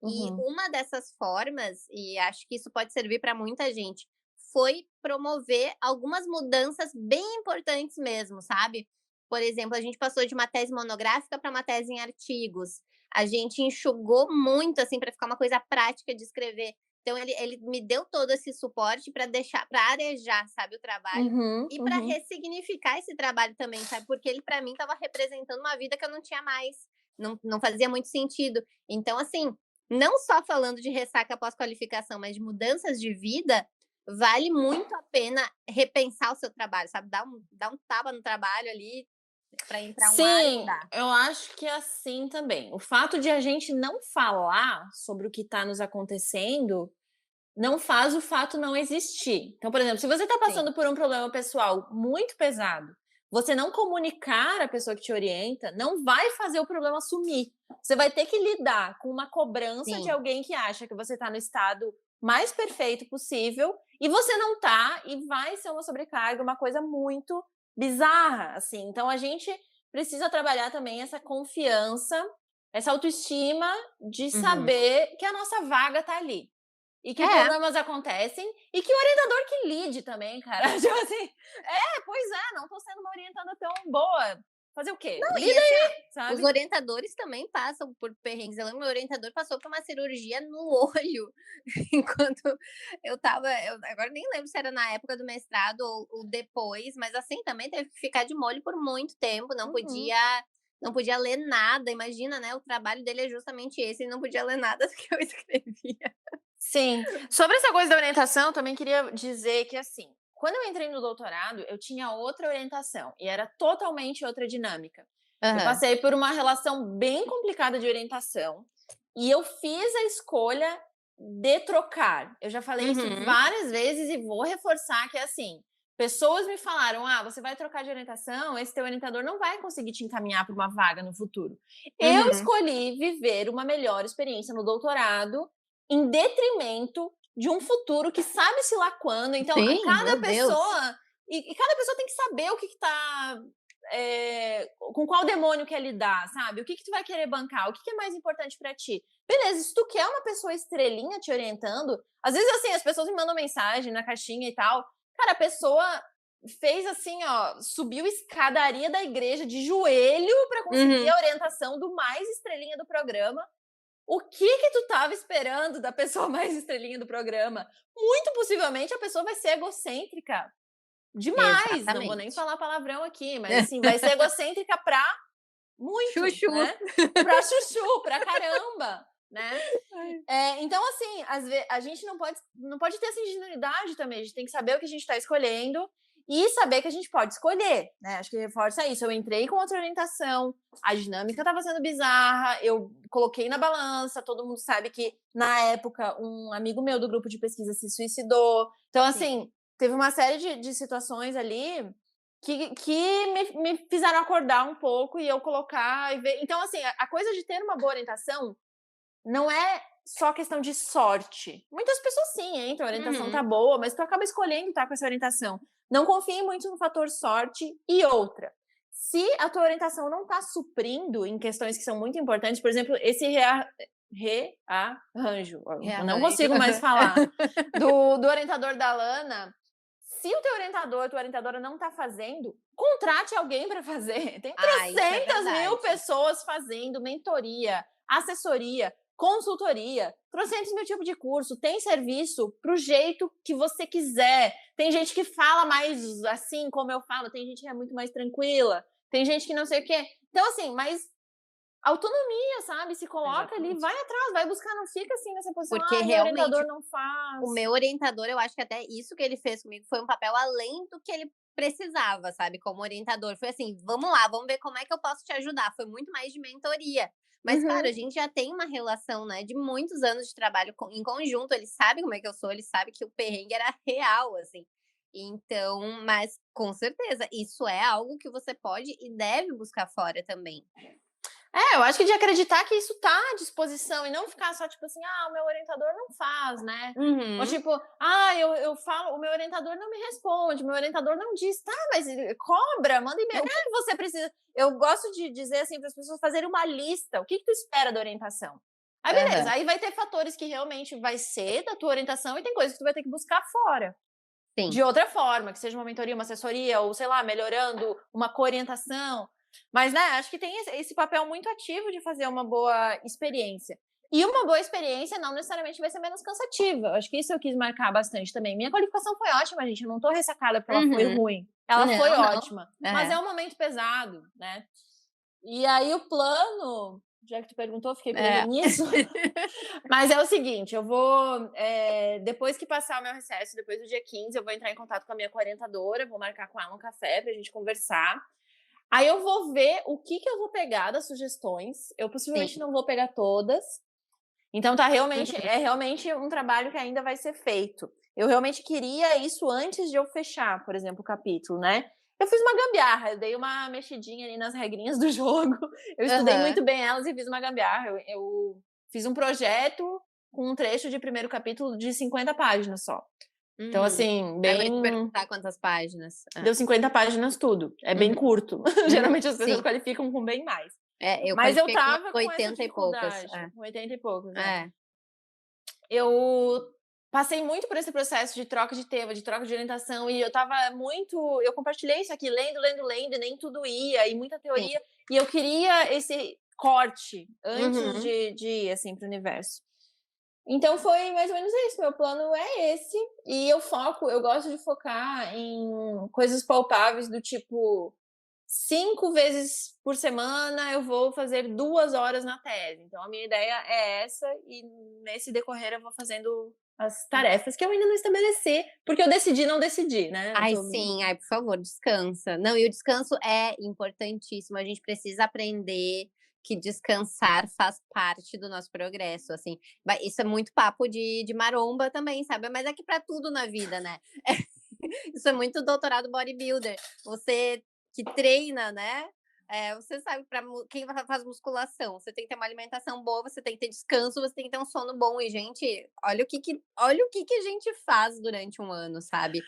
Speaker 3: E
Speaker 2: Uhum,
Speaker 3: uma dessas formas, e acho que isso pode servir para muita gente, foi promover algumas mudanças bem importantes mesmo, sabe? Por exemplo, a gente passou de uma tese monográfica para uma tese em artigos. A gente enxugou muito, assim, para ficar uma coisa prática de escrever. Então, ele me deu todo esse suporte para deixar, para arejar, sabe, o trabalho
Speaker 2: uhum,
Speaker 3: e para
Speaker 2: uhum.
Speaker 3: ressignificar esse trabalho também, sabe? Porque ele, para mim, estava representando uma vida que eu não tinha mais. Não fazia muito sentido. Então, assim, não só falando de ressaca pós-qualificação, mas de mudanças de vida, vale muito a pena repensar o seu trabalho, sabe, dar um tapa no trabalho ali, para entrar um ar e
Speaker 2: Sim,
Speaker 3: mudar.
Speaker 2: eu acho que é assim também. O fato de a gente não falar sobre o que está nos acontecendo, não faz o fato não existir. Então, por exemplo, se você está
Speaker 3: Sim,
Speaker 2: passando por um problema pessoal muito pesado, você não comunicar a pessoa que te orienta, não vai fazer o problema sumir. Você vai ter que lidar com uma cobrança de
Speaker 3: sim.
Speaker 2: alguém que acha que você está no estado mais perfeito possível e você não tá, e vai ser uma sobrecarga, uma coisa muito bizarra, assim. Então a gente precisa trabalhar também essa confiança, essa autoestima de
Speaker 3: Uhum.
Speaker 2: saber que a nossa vaga tá ali. E que
Speaker 3: É.
Speaker 2: problemas acontecem e que o orientador que lide também, cara. Tipo assim, pois é, não tô sendo uma orientanda tão boa. Fazer o quê?
Speaker 3: Não, e
Speaker 2: Lida
Speaker 3: assim, ó,
Speaker 2: aí,
Speaker 3: os
Speaker 2: sabe?
Speaker 3: orientadores também passam por perrengues. Eu lembro que meu orientador passou por uma cirurgia no olho, enquanto eu estava eu agora nem lembro se era na época do mestrado ou depois, mas assim, também teve que ficar de molho por muito tempo,
Speaker 2: Uhum.
Speaker 3: não podia ler nada, imagina, né, o trabalho dele é justamente esse, ele não podia ler nada do que eu escrevia.
Speaker 2: Sim. Sobre essa coisa da orientação, eu também queria dizer que, assim, quando eu entrei no doutorado, eu tinha outra orientação e era totalmente outra dinâmica. Eu
Speaker 3: Aham.
Speaker 2: passei por uma relação bem complicada de orientação e eu fiz a escolha de trocar. Eu já falei isso
Speaker 3: Uhum.
Speaker 2: várias vezes e vou reforçar que é assim. Pessoas me falaram: "Ah, você vai trocar de orientação, esse teu orientador não vai conseguir te encaminhar para uma vaga no futuro". Eu
Speaker 3: Uhum.
Speaker 2: escolhi viver uma melhor experiência no doutorado em detrimento de um futuro que sabe-se lá quando. Então, a
Speaker 3: Sim,
Speaker 2: cada
Speaker 3: meu Deus.
Speaker 2: pessoa e cada pessoa tem que saber o que está com qual demônio quer lidar, sabe? O que tu vai querer bancar? O que é mais importante pra ti? Beleza, se tu quer uma pessoa estrelinha te orientando, às vezes assim, as pessoas me mandam mensagem na caixinha e tal. Cara, a pessoa fez assim, ó, subiu escadaria da igreja de joelho pra conseguir
Speaker 3: Uhum.
Speaker 2: a orientação do mais estrelinha do programa. O que tu estava esperando da pessoa mais estrelinha do programa? Muito possivelmente a pessoa vai ser egocêntrica demais, não vou nem
Speaker 3: Exatamente.
Speaker 2: falar palavrão aqui, mas assim, vai ser egocêntrica pra muito,
Speaker 3: Chuchu.
Speaker 2: né? Pra chuchu, pra caramba. né? Então, assim, a gente não pode ter essa ingenuidade também. A gente tem que saber o que a gente está escolhendo e saber que a gente pode escolher, né? Acho que reforça isso. Eu entrei com outra orientação, a dinâmica estava sendo bizarra, eu coloquei na balança, todo mundo sabe que, na época, um amigo meu do grupo de pesquisa se suicidou. Então, assim, teve uma série de situações ali que me fizeram acordar um pouco e eu colocar e ver. Então, assim, a coisa de ter uma boa orientação não é só questão de sorte. Muitas pessoas sim entram, a orientação tá boa, mas tu acaba escolhendo estar com essa orientação. Não confie muito no fator sorte. E outra, se a tua orientação não tá suprindo em questões que são muito importantes, por exemplo, esse rearranjo, eu não consigo mais falar, do orientador da Lana. Se o teu orientador, tua orientadora não tá fazendo, contrate alguém para fazer. Tem 300.000 pessoas fazendo mentoria, assessoria, consultoria, 300.000 tipos de curso, tem serviço pro jeito que você quiser. Tem gente que fala mais assim como eu falo, tem gente que é muito mais tranquila, tem gente que não sei o quê. Então, assim, mas autonomia, sabe? Se coloca ali, vai atrás, vai buscar, não fica assim nessa posição,
Speaker 3: porque
Speaker 2: meu
Speaker 3: realmente
Speaker 2: orientador não faz.
Speaker 3: O meu orientador, eu acho que até isso que ele fez comigo foi um papel além do que ele precisava, sabe? Como orientador. Foi assim, vamos lá, vamos ver como é que eu posso te ajudar. Foi muito mais de mentoria. Mas, claro, a gente já tem uma relação, né, de muitos anos de trabalho em conjunto. Ele sabe como é que eu sou, ele sabe que o perrengue era real, assim. Então, mas com certeza, isso é algo que você pode e deve buscar fora também.
Speaker 2: Eu acho que de acreditar que isso tá à disposição e não ficar só tipo assim, o meu orientador não faz, né? Ou tipo, eu falo, o meu orientador não me responde, o meu orientador não diz, tá, mas cobra, manda e-mail, o que você precisa? Eu gosto de dizer assim para as pessoas fazerem uma lista, o que tu espera da orientação? Aí beleza, aí vai ter fatores que realmente vai ser da tua orientação e tem coisas que tu vai ter que buscar fora.
Speaker 3: Sim.
Speaker 2: De outra forma, que seja uma mentoria, uma assessoria, ou sei lá, melhorando uma coorientação. Mas, né, acho que tem esse papel muito ativo de fazer uma boa experiência. E uma boa experiência não necessariamente vai ser menos cansativa. Acho que isso eu quis marcar bastante também. Minha qualificação foi ótima, gente. Eu não tô ressacada porque ela foi ruim. Ela foi ótima. Mas é um momento pesado, né? E aí o plano, já que tu perguntou, fiquei presa nisso. Mas é o seguinte, eu vou, depois que passar o meu recesso, depois do dia 15, eu vou entrar em contato com a minha orientadora, vou marcar com ela um café pra gente conversar. Aí eu vou ver o que eu vou pegar das sugestões. Eu possivelmente não vou pegar todas. Então é realmente um trabalho que ainda vai ser feito. Eu realmente queria isso antes de eu fechar, por exemplo, o capítulo, né? Eu fiz uma gambiarra, eu dei uma mexidinha ali nas regrinhas do jogo. Eu estudei muito bem elas e fiz uma gambiarra. Eu fiz um projeto com um trecho de primeiro capítulo de 50 páginas só. Então, assim, bem...
Speaker 3: Eu ia te perguntar quantas páginas.
Speaker 2: Deu 50 páginas tudo. É bem curto. Geralmente as pessoas qualificam com bem mais. Mas eu tava com 80 e poucas. Com 80 e poucos, Eu passei muito por esse processo de troca de tema, de troca de orientação, e eu tava muito... Eu compartilhei isso aqui, lendo, e nem tudo ia, e muita teoria. E eu queria esse corte antes de ir, assim, pro universo. Então foi mais ou menos isso, meu plano é esse, e eu gosto de focar em coisas palpáveis do tipo 5 vezes por semana eu vou fazer 2 horas na tese. Então a minha ideia é essa, e nesse decorrer eu vou fazendo as tarefas que eu ainda não estabeleci, porque eu decidi não decidir, né?
Speaker 3: Sim, por favor, descansa. Não, e o descanso é importantíssimo, a gente precisa aprender que descansar faz parte do nosso progresso, assim. Isso é muito papo de maromba também, sabe? Mas é que pra tudo na vida, né? Isso é muito doutorado bodybuilder. Você que treina, né? Você sabe, para quem faz musculação, você tem que ter uma alimentação boa, você tem que ter descanso, você tem que ter um sono bom. E, gente, olha o que a gente faz durante um ano, sabe?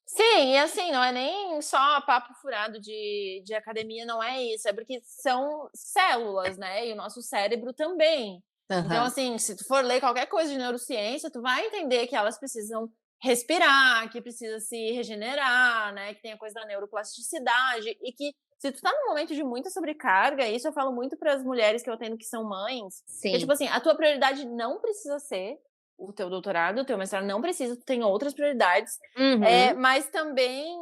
Speaker 2: Sim, e assim, não é nem só papo furado de academia, não é isso, é porque são células, né? E o nosso cérebro também. Então, assim, se tu for ler qualquer coisa de neurociência, tu vai entender que elas precisam respirar, que precisa se regenerar, né? Que tem a coisa da neuroplasticidade, e que se tu tá num momento de muita sobrecarga, isso eu falo muito para as mulheres que eu atendo que são mães, que tipo assim, a tua prioridade não precisa ser o teu doutorado, o teu mestrado, não precisa, tu tem outras prioridades, mas também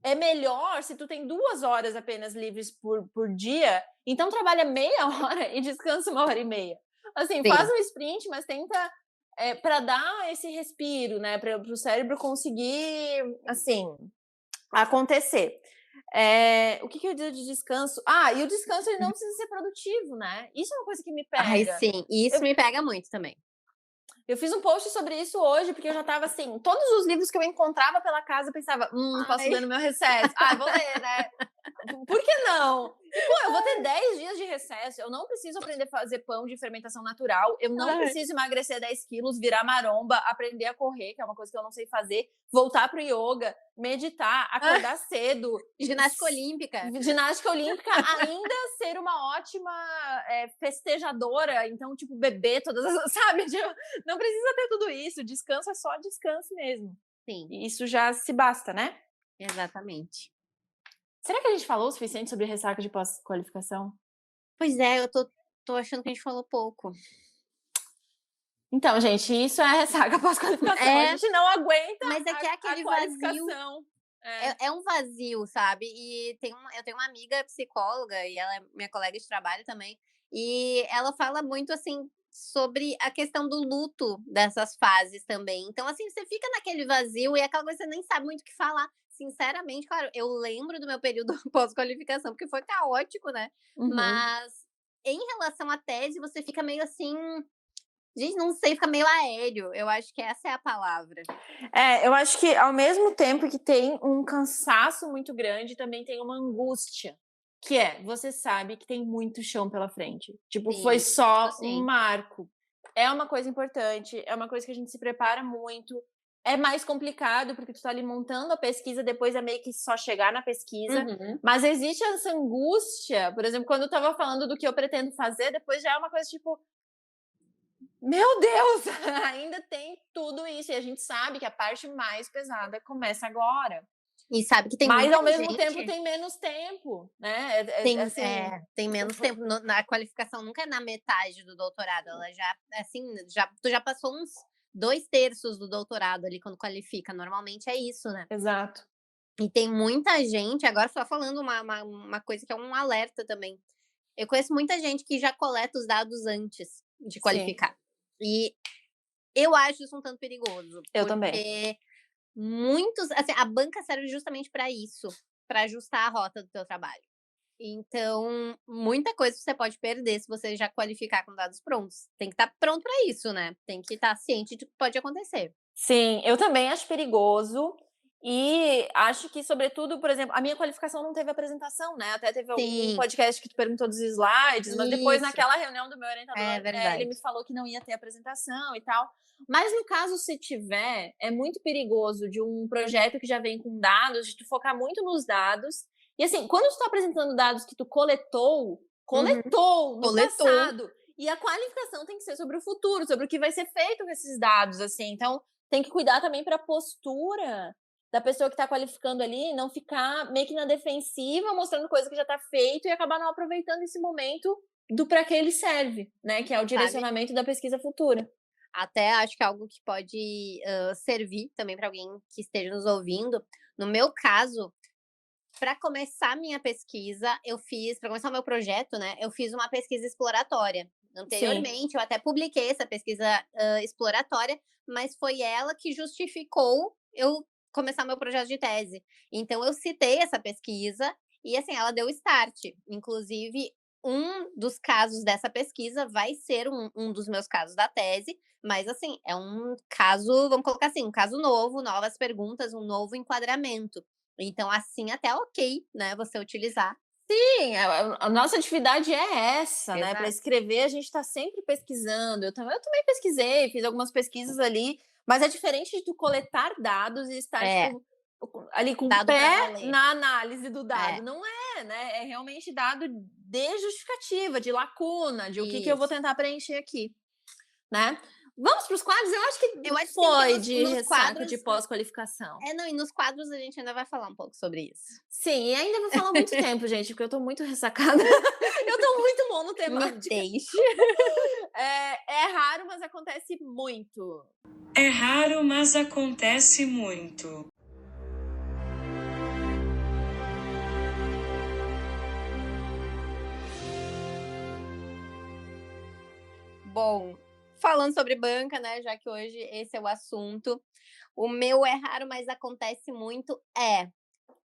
Speaker 2: é melhor se tu tem 2 horas apenas livres por dia, então trabalha meia hora e descansa 1 hora e meia. Assim,
Speaker 3: Sim.
Speaker 2: faz um sprint, mas tenta para dar esse respiro, né? Para o cérebro conseguir, assim, acontecer. O que eu ia dizer de descanso? E o descanso ele não precisa ser produtivo, né? Isso é uma coisa que me
Speaker 3: Ai,
Speaker 2: pega.
Speaker 3: sim, isso me pega muito também.
Speaker 2: Eu fiz um post sobre isso hoje, porque eu já tava assim, todos os livros que eu encontrava pela casa, eu pensava, posso
Speaker 3: Ai.
Speaker 2: ler no meu recesso. Vou ler, né? Por que não? E, pô, eu vou ter 10 dias de recesso, eu não preciso aprender a fazer pão de fermentação natural, eu não preciso emagrecer 10 quilos, virar maromba, aprender a correr, que é uma coisa que eu não sei fazer, voltar pro yoga, meditar, acordar cedo.
Speaker 3: Ginástica olímpica.
Speaker 2: Ginástica olímpica, ainda ser uma ótima festejadora, então, tipo, beber todas as, sabe? Tipo, não precisa ter tudo isso, descanso é só descanso mesmo.
Speaker 3: Sim,
Speaker 2: E isso já se basta, né?
Speaker 3: exatamente.
Speaker 2: Será que a gente falou o suficiente sobre ressaca de pós-qualificação?
Speaker 3: Pois é, eu tô achando que a gente falou pouco.
Speaker 2: Então, gente, isso é ressaca pós-qualificação. A gente não aguenta
Speaker 3: Mas é que é aquele
Speaker 2: a qualificação.
Speaker 3: É um vazio, sabe? E eu tenho uma amiga psicóloga, e ela é minha colega de trabalho também, e ela fala muito, assim, sobre a questão do luto dessas fases também. Então, assim, você fica naquele vazio e é aquela coisa que você nem sabe muito o que falar. Sinceramente, claro, eu lembro do meu período pós-qualificação, porque foi caótico, né?
Speaker 2: Uhum.
Speaker 3: Mas em relação à tese, você fica meio assim. Gente, não sei, fica meio aéreo. Eu acho que essa é a palavra.
Speaker 2: Eu acho que ao mesmo tempo que tem um cansaço muito grande, também tem uma angústia. Que você sabe que tem muito chão pela frente. Tipo,
Speaker 3: Sim,
Speaker 2: foi só
Speaker 3: isso sim.
Speaker 2: um marco. É uma coisa importante, é uma coisa que a gente se prepara muito. É mais complicado, porque tu tá ali montando a pesquisa, depois é meio que só chegar na pesquisa.
Speaker 3: Uhum.
Speaker 2: Mas existe essa angústia, por exemplo, quando eu tava falando do que eu pretendo fazer, depois já é uma coisa tipo, meu Deus, ainda tem tudo isso. E a gente sabe que a parte mais pesada começa agora.
Speaker 3: E sabe que tem
Speaker 2: Mas
Speaker 3: muita
Speaker 2: ao mesmo
Speaker 3: gente...
Speaker 2: tempo tem menos tempo, né?
Speaker 3: Tem menos tempo. Na qualificação nunca é na metade do doutorado. Ela já, assim, tu já passou uns 2/3 do doutorado ali quando qualifica. Normalmente é isso, né?
Speaker 2: Exato.
Speaker 3: E tem muita gente, agora só falando uma coisa que é um alerta também. Eu conheço muita gente que já coleta os dados antes de qualificar. E eu acho isso um tanto perigoso.
Speaker 2: Eu também.
Speaker 3: Porque muitos, assim, a banca serve justamente para isso, para ajustar a rota do teu trabalho. Então, muita coisa você pode perder se você já qualificar com dados prontos. Tem que estar pronto para isso, né? Tem que estar ciente de que pode acontecer.
Speaker 2: Sim, eu também acho perigoso. E acho que, sobretudo, por exemplo, a minha qualificação não teve apresentação, né? Até teve um podcast que tu perguntou dos slides, mas depois, naquela reunião do meu orientador, ele me falou que não ia ter apresentação e tal. Mas no caso, se tiver, é muito perigoso de um projeto que já vem com dados, de tu focar muito nos dados. E assim, quando tu tá apresentando dados que tu coletou no passado, e a qualificação tem que ser sobre o futuro, sobre o que vai ser feito com esses dados, assim. Então, tem que cuidar também para a postura da pessoa que está qualificando ali, não ficar meio que na defensiva, mostrando coisa que já está feito e acabar não aproveitando esse momento do para que ele serve, né? Que é o direcionamento da pesquisa futura.
Speaker 3: Até acho que é algo que pode servir também para alguém que esteja nos ouvindo. No meu caso, para começar minha pesquisa, para começar o meu projeto, né? Eu fiz uma pesquisa exploratória. Anteriormente, eu até publiquei essa pesquisa exploratória, mas foi ela que justificou eu começar meu projeto de tese. Então, eu citei essa pesquisa e, assim, ela deu start. Inclusive, um dos casos dessa pesquisa vai ser um dos meus casos da tese, mas, assim, é um caso, vamos colocar assim, um caso novo, novas perguntas, um novo enquadramento. Então, assim, até ok, né, você utilizar.
Speaker 2: Sim, a nossa atividade é essa, né? Para
Speaker 3: Exato.
Speaker 2: escrever, a gente está sempre pesquisando. Eu também pesquisei, fiz algumas pesquisas ali, mas é diferente de tu coletar dados e estar tipo, ali com o pé na análise do dado. Não é, né? É realmente dado de justificativa, de lacuna, de o que eu vou tentar preencher aqui, né? Vamos para os quadros? Eu acho que foi de ressaca de pós-qualificação.
Speaker 3: Não, e nos quadros a gente ainda vai falar um pouco sobre isso.
Speaker 2: Sim, e ainda vou falar muito tempo, gente, porque eu tô muito ressacada. Eu tô muito monotemática.
Speaker 3: Me deixe.
Speaker 2: É raro, mas acontece muito.
Speaker 1: É raro, mas acontece muito.
Speaker 3: Bom, falando sobre banca, né, já que hoje esse é o assunto, o meu é raro, mas acontece muito,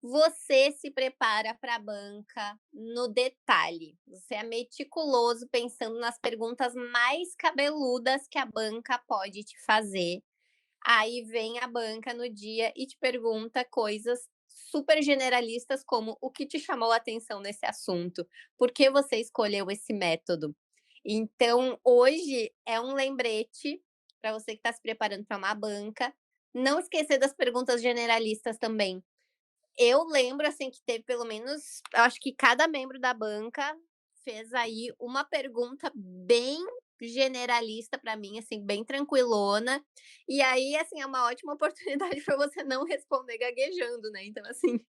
Speaker 3: você se prepara para a banca no detalhe. Você é meticuloso pensando nas perguntas mais cabeludas que a banca pode te fazer. Aí vem a banca no dia e te pergunta coisas super generalistas, como o que te chamou a atenção nesse assunto? Por que você escolheu esse método? Então, hoje é um lembrete para você que está se preparando para uma banca. Não esquecer das perguntas generalistas também. Eu lembro, assim, que teve pelo menos, eu acho que cada membro da banca fez aí uma pergunta bem generalista para mim, assim, bem tranquilona. E aí, assim, é uma ótima oportunidade para você não responder gaguejando, né. Então, assim,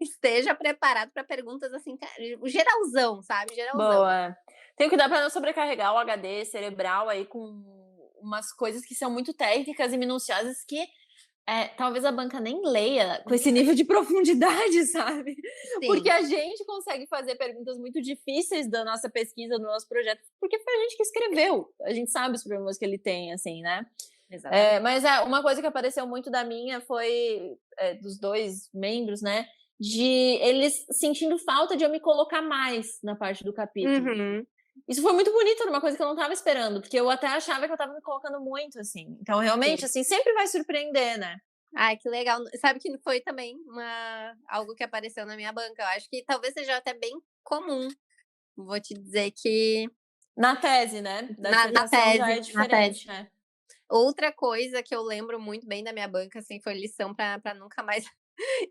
Speaker 3: esteja preparado para perguntas, assim, geralzão, sabe, geralzão.
Speaker 2: Boa. Tem que cuidar para não sobrecarregar o HD cerebral aí com umas coisas que são muito técnicas e minuciosas que, talvez a banca nem leia com esse nível de profundidade, sabe. Porque
Speaker 3: Sim,
Speaker 2: a gente consegue fazer perguntas muito difíceis da nossa pesquisa, do nosso projeto, porque foi a gente que escreveu. A gente sabe os problemas que ele tem, assim, né.
Speaker 3: exatamente.
Speaker 2: Mas uma coisa que apareceu muito da minha foi, dos 2 membros, né, de eles sentindo falta de eu me colocar mais na parte do capítulo.
Speaker 3: Uhum.
Speaker 2: Isso foi muito bonito, era uma coisa que eu não estava esperando, porque eu até achava que eu estava me colocando muito, assim. Então realmente,
Speaker 3: Sim.
Speaker 2: assim, sempre vai surpreender, né.
Speaker 3: Ai, que legal. Sabe que foi também algo que apareceu na minha banca. Eu acho que talvez seja até bem comum. Vou te dizer que
Speaker 2: Na tese, né, da
Speaker 3: na
Speaker 2: dissertação já é
Speaker 3: tese, na tese.
Speaker 2: diferente, né.
Speaker 3: Outra coisa que eu lembro muito bem da minha banca, assim, foi lição para nunca mais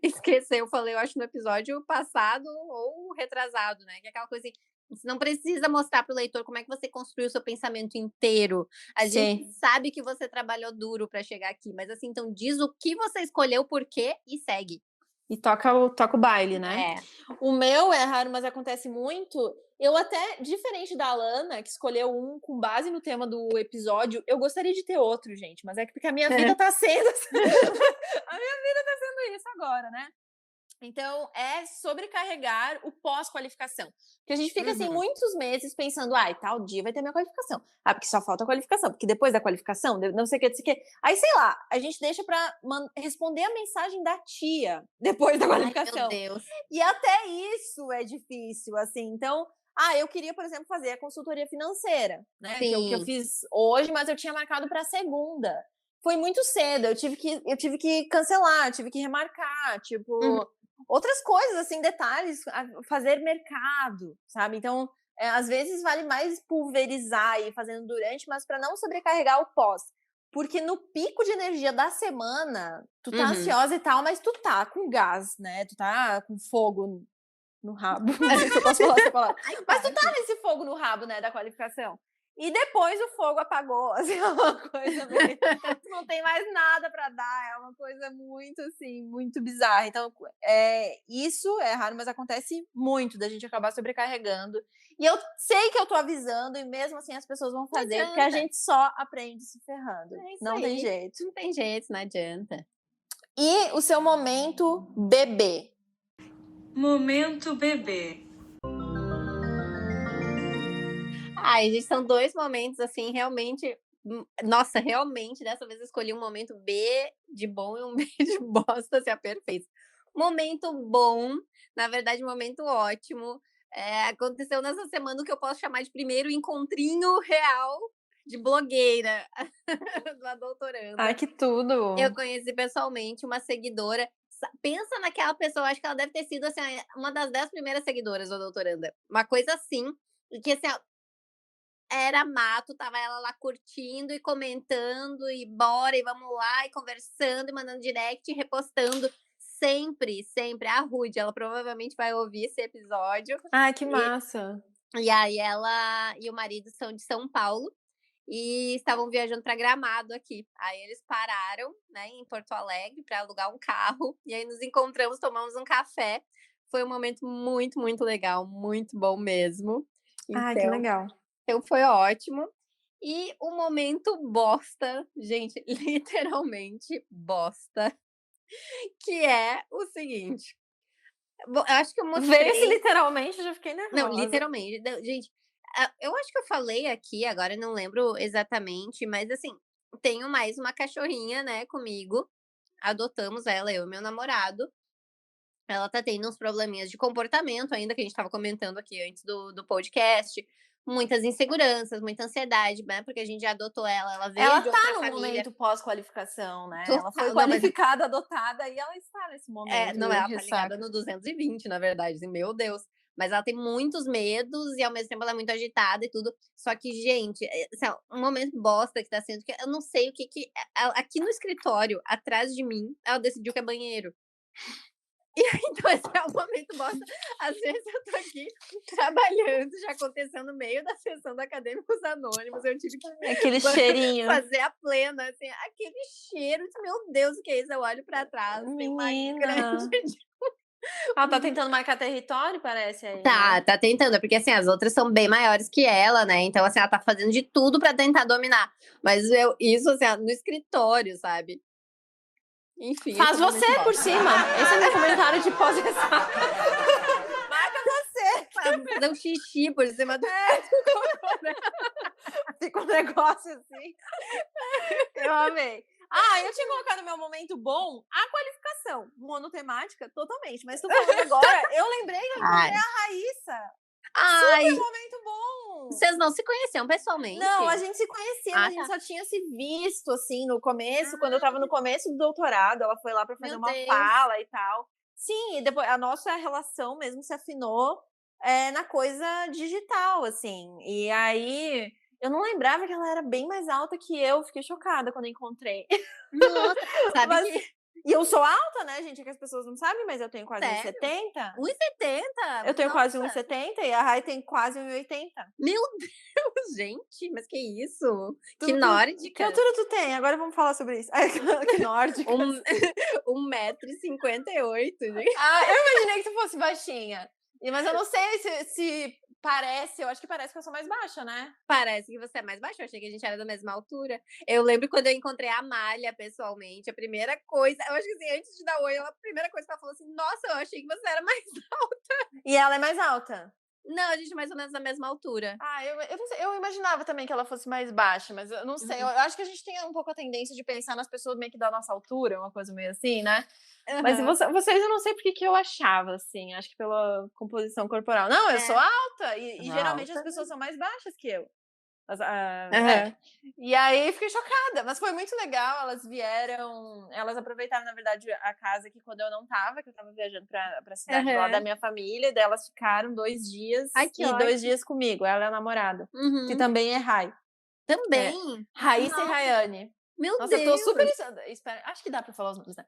Speaker 3: esquecer. Eu falei, eu acho, no episódio passado ou retrasado, né, que é aquela coisa assim, você não precisa mostrar para o leitor como é que você construiu o seu pensamento inteiro. A gente
Speaker 2: Sim.
Speaker 3: sabe que você trabalhou duro para chegar aqui, mas, assim, então diz o que você escolheu, por quê e segue.
Speaker 2: E toca o baile, né.
Speaker 3: É.
Speaker 2: O meu é raro, mas acontece muito. Eu até, diferente da Alana, que escolheu um com base no tema do episódio, eu gostaria de ter outro, gente, mas é que porque a minha vida tá sendo a minha vida tá sendo isso agora, né. Então, é sobrecarregar o pós-qualificação. Porque a gente fica, assim,
Speaker 3: Uhum.
Speaker 2: muitos meses pensando: "Ai, tal dia vai ter minha qualificação. Ah, porque só falta a qualificação, porque depois da qualificação, não sei o que, não sei o quê". Aí, sei lá, a gente deixa pra responder a mensagem da tia depois da
Speaker 3: Ai, meu
Speaker 2: qualificação.
Speaker 3: Deus.
Speaker 2: E até isso é difícil, assim. Então, eu queria, por exemplo, fazer a consultoria financeira, né, que eu
Speaker 3: Sim.
Speaker 2: fiz hoje, mas eu tinha marcado para segunda. Foi muito cedo, eu tive que cancelar, eu tive que remarcar,
Speaker 3: Uhum.
Speaker 2: tipo, outras coisas, assim, detalhes, fazer mercado, sabe. Então, às vezes vale mais pulverizar e ir fazendo durante, mas para não sobrecarregar o pós. Porque no pico de energia da semana, tu tá
Speaker 3: Uhum.
Speaker 2: ansiosa e tal, mas tu tá com gás, né, tu tá com fogo no rabo, não sei se eu posso falar essa palavra,
Speaker 3: Ai,
Speaker 2: mas tu tá
Speaker 3: pode.
Speaker 2: nesse fogo no rabo, né, da qualificação. E depois o fogo apagou, assim, é uma coisa meio tu não tem mais nada pra dar, é uma coisa muito, assim, muito bizarra. Então, isso é raro, mas acontece muito da gente acabar sobrecarregando. E eu sei que eu tô avisando e mesmo assim as pessoas vão
Speaker 3: Não
Speaker 2: fazer, porque a
Speaker 3: adianta.
Speaker 2: gente só aprende se ferrando,
Speaker 3: É isso
Speaker 2: não tem
Speaker 3: aí.
Speaker 2: jeito.
Speaker 3: Não tem jeito, não adianta.
Speaker 2: E o seu momento bebê?
Speaker 1: Momento bebê.
Speaker 3: Ai, gente, são 2 momentos, assim, realmente, nossa, realmente, dessa vez eu escolhi um momento B de bom e um B de bosta, assim, a perfeito. Momento bom, na verdade, um momento ótimo, aconteceu nessa semana o que eu posso chamar de primeiro encontrinho real de blogueira da
Speaker 2: Ai,
Speaker 3: doutoranda.
Speaker 2: que tudo!
Speaker 3: Eu conheci pessoalmente uma seguidora, pensa naquela pessoa, acho que ela deve ter sido, assim, uma das 10 primeiras seguidoras da doutoranda, uma coisa assim, e que assim, era mato, tava ela lá curtindo e comentando, e bora, e vamos lá, e conversando, e mandando direct, e repostando, sempre, sempre. A Rude, ela provavelmente vai ouvir esse episódio,
Speaker 2: Ai, que
Speaker 3: e
Speaker 2: massa!
Speaker 3: e aí ela e o marido são de São Paulo, e estavam viajando para Gramado aqui. Aí eles pararam, né, em Porto Alegre para alugar um carro, e aí nos encontramos, tomamos um café. Foi um momento muito, muito legal, muito bom mesmo.
Speaker 2: Ai, que
Speaker 3: Então
Speaker 2: legal.
Speaker 3: foi ótimo. E o momento bosta, gente, literalmente bosta, que é o seguinte, eu acho que eu
Speaker 2: Ver esse
Speaker 3: mostrei.
Speaker 2: literalmente, eu já fiquei
Speaker 3: Não,
Speaker 2: nervosa.
Speaker 3: literalmente, não, gente, Eu acho que eu falei aqui, agora eu não lembro exatamente, mas assim, tenho mais uma cachorrinha, né, comigo. Adotamos ela, eu e meu namorado. Ela tá tendo uns probleminhas de comportamento ainda, que a gente estava comentando aqui antes do podcast. Muitas inseguranças, muita ansiedade, né, porque a gente já adotou ela, ela veio
Speaker 2: Ela
Speaker 3: de
Speaker 2: tá
Speaker 3: outra
Speaker 2: no
Speaker 3: família.
Speaker 2: momento pós-qualificação, né? Ela foi
Speaker 3: Total, não, mas
Speaker 2: qualificada, adotada e ela está nesse momento
Speaker 3: não,
Speaker 2: de
Speaker 3: ela tá ligada
Speaker 2: ressaca.
Speaker 3: no 220, na verdade, assim, meu Deus. Mas ela tem muitos medos e ao mesmo tempo ela é muito agitada e tudo. Só que, gente, assim, ó, um momento bosta que tá sendo, que eu não sei o que aqui no escritório, atrás de mim, ela decidiu que é banheiro. E aí, então esse é o momento bosta. Às vezes eu tô aqui trabalhando, já acontecendo no meio da sessão da Acadêmicos Anônimos, eu tive que
Speaker 2: Aquele cheirinho.
Speaker 3: fazer a plena, assim, aquele cheiro de, meu Deus, o que é isso? Eu olho pra trás, tem uma grande
Speaker 2: Menina. Ela tá tentando marcar território, parece aí, né?
Speaker 3: Tá tentando, é porque assim, as outras são bem maiores que ela, né? Então, assim, ela tá fazendo de tudo pra tentar dominar. Mas isso, assim, no escritório, sabe? Enfim, esse
Speaker 2: Faz
Speaker 3: é o momento
Speaker 2: você por
Speaker 3: bosta.
Speaker 2: cima. Esse é meu comentário de pós-ressaca. Marca você.
Speaker 3: Fazer um xixi por cima do.
Speaker 2: Fica um negócio assim. Eu amei. Eu tinha colocado meu momento bom, a qualificação. Monotemática, totalmente. Mas tô falando agora, eu lembrei que eu encontrei
Speaker 3: Ai.
Speaker 2: a Raíssa.
Speaker 3: Ai,
Speaker 2: Momento bom.
Speaker 3: vocês não se conheciam pessoalmente?
Speaker 2: Não, a gente se conhecia, mas a gente
Speaker 3: tá.
Speaker 2: só tinha se visto, assim, no começo, quando eu tava no começo do doutorado. Ela foi lá pra fazer
Speaker 3: Meu
Speaker 2: uma
Speaker 3: Deus.
Speaker 2: fala e tal. Sim, e depois a nossa relação mesmo se afinou na coisa digital, assim. E aí, eu não lembrava que ela era bem mais alta que eu. Fiquei chocada quando encontrei.
Speaker 3: Nossa, sabe
Speaker 2: Mas-
Speaker 3: que.
Speaker 2: E eu sou alta, né, gente? É que as pessoas não sabem, mas eu tenho quase
Speaker 3: Sério?
Speaker 2: 1,70.
Speaker 3: 1,70?
Speaker 2: Eu tenho quase
Speaker 3: Nossa.
Speaker 2: 1,70 e a Rai tem quase 1,80.
Speaker 3: Meu Deus, gente, mas que isso? Que
Speaker 2: Que
Speaker 3: nórdica.
Speaker 2: altura tu tem? Agora vamos falar sobre isso. Que nórdica.
Speaker 3: 1,58 m, gente.
Speaker 2: Eu imaginei que tu fosse baixinha. Mas eu não sei se parece. Eu acho que parece que eu sou mais baixa, né?
Speaker 3: Parece que você é mais baixa, eu achei que a gente era da mesma altura. Eu lembro quando eu encontrei a Amália pessoalmente, a primeira coisa, eu acho que assim, antes de dar oi, a primeira coisa que ela falou assim, nossa, eu achei que você era mais...
Speaker 2: E ela é mais alta.
Speaker 3: Não, a gente é mais ou menos da mesma altura.
Speaker 2: Eu não sei, eu imaginava também que ela fosse mais baixa, mas eu não sei. Eu acho que a gente tem um pouco a tendência de pensar nas pessoas meio que da nossa altura, uma coisa meio assim, né? Mas vocês eu não sei porque que eu achava, assim. Acho que pela composição corporal. Não, eu sou alta. E geralmente as pessoas são mais baixas que eu. E aí fiquei chocada, mas foi muito legal. Elas vieram, elas aproveitaram, na verdade, a casa aqui quando eu não tava, que eu tava viajando pra cidade lá da minha família, e daí elas ficaram 2 dias
Speaker 3: Ai, que
Speaker 2: e
Speaker 3: ótimo.
Speaker 2: 2 dias comigo. Ela é a namorada, que também é Rai.
Speaker 3: Também?
Speaker 2: Raíssa e Rayane.
Speaker 3: Meu
Speaker 2: Nossa,
Speaker 3: Deus!
Speaker 2: eu tô super. Acho que dá pra falar os nomes, né?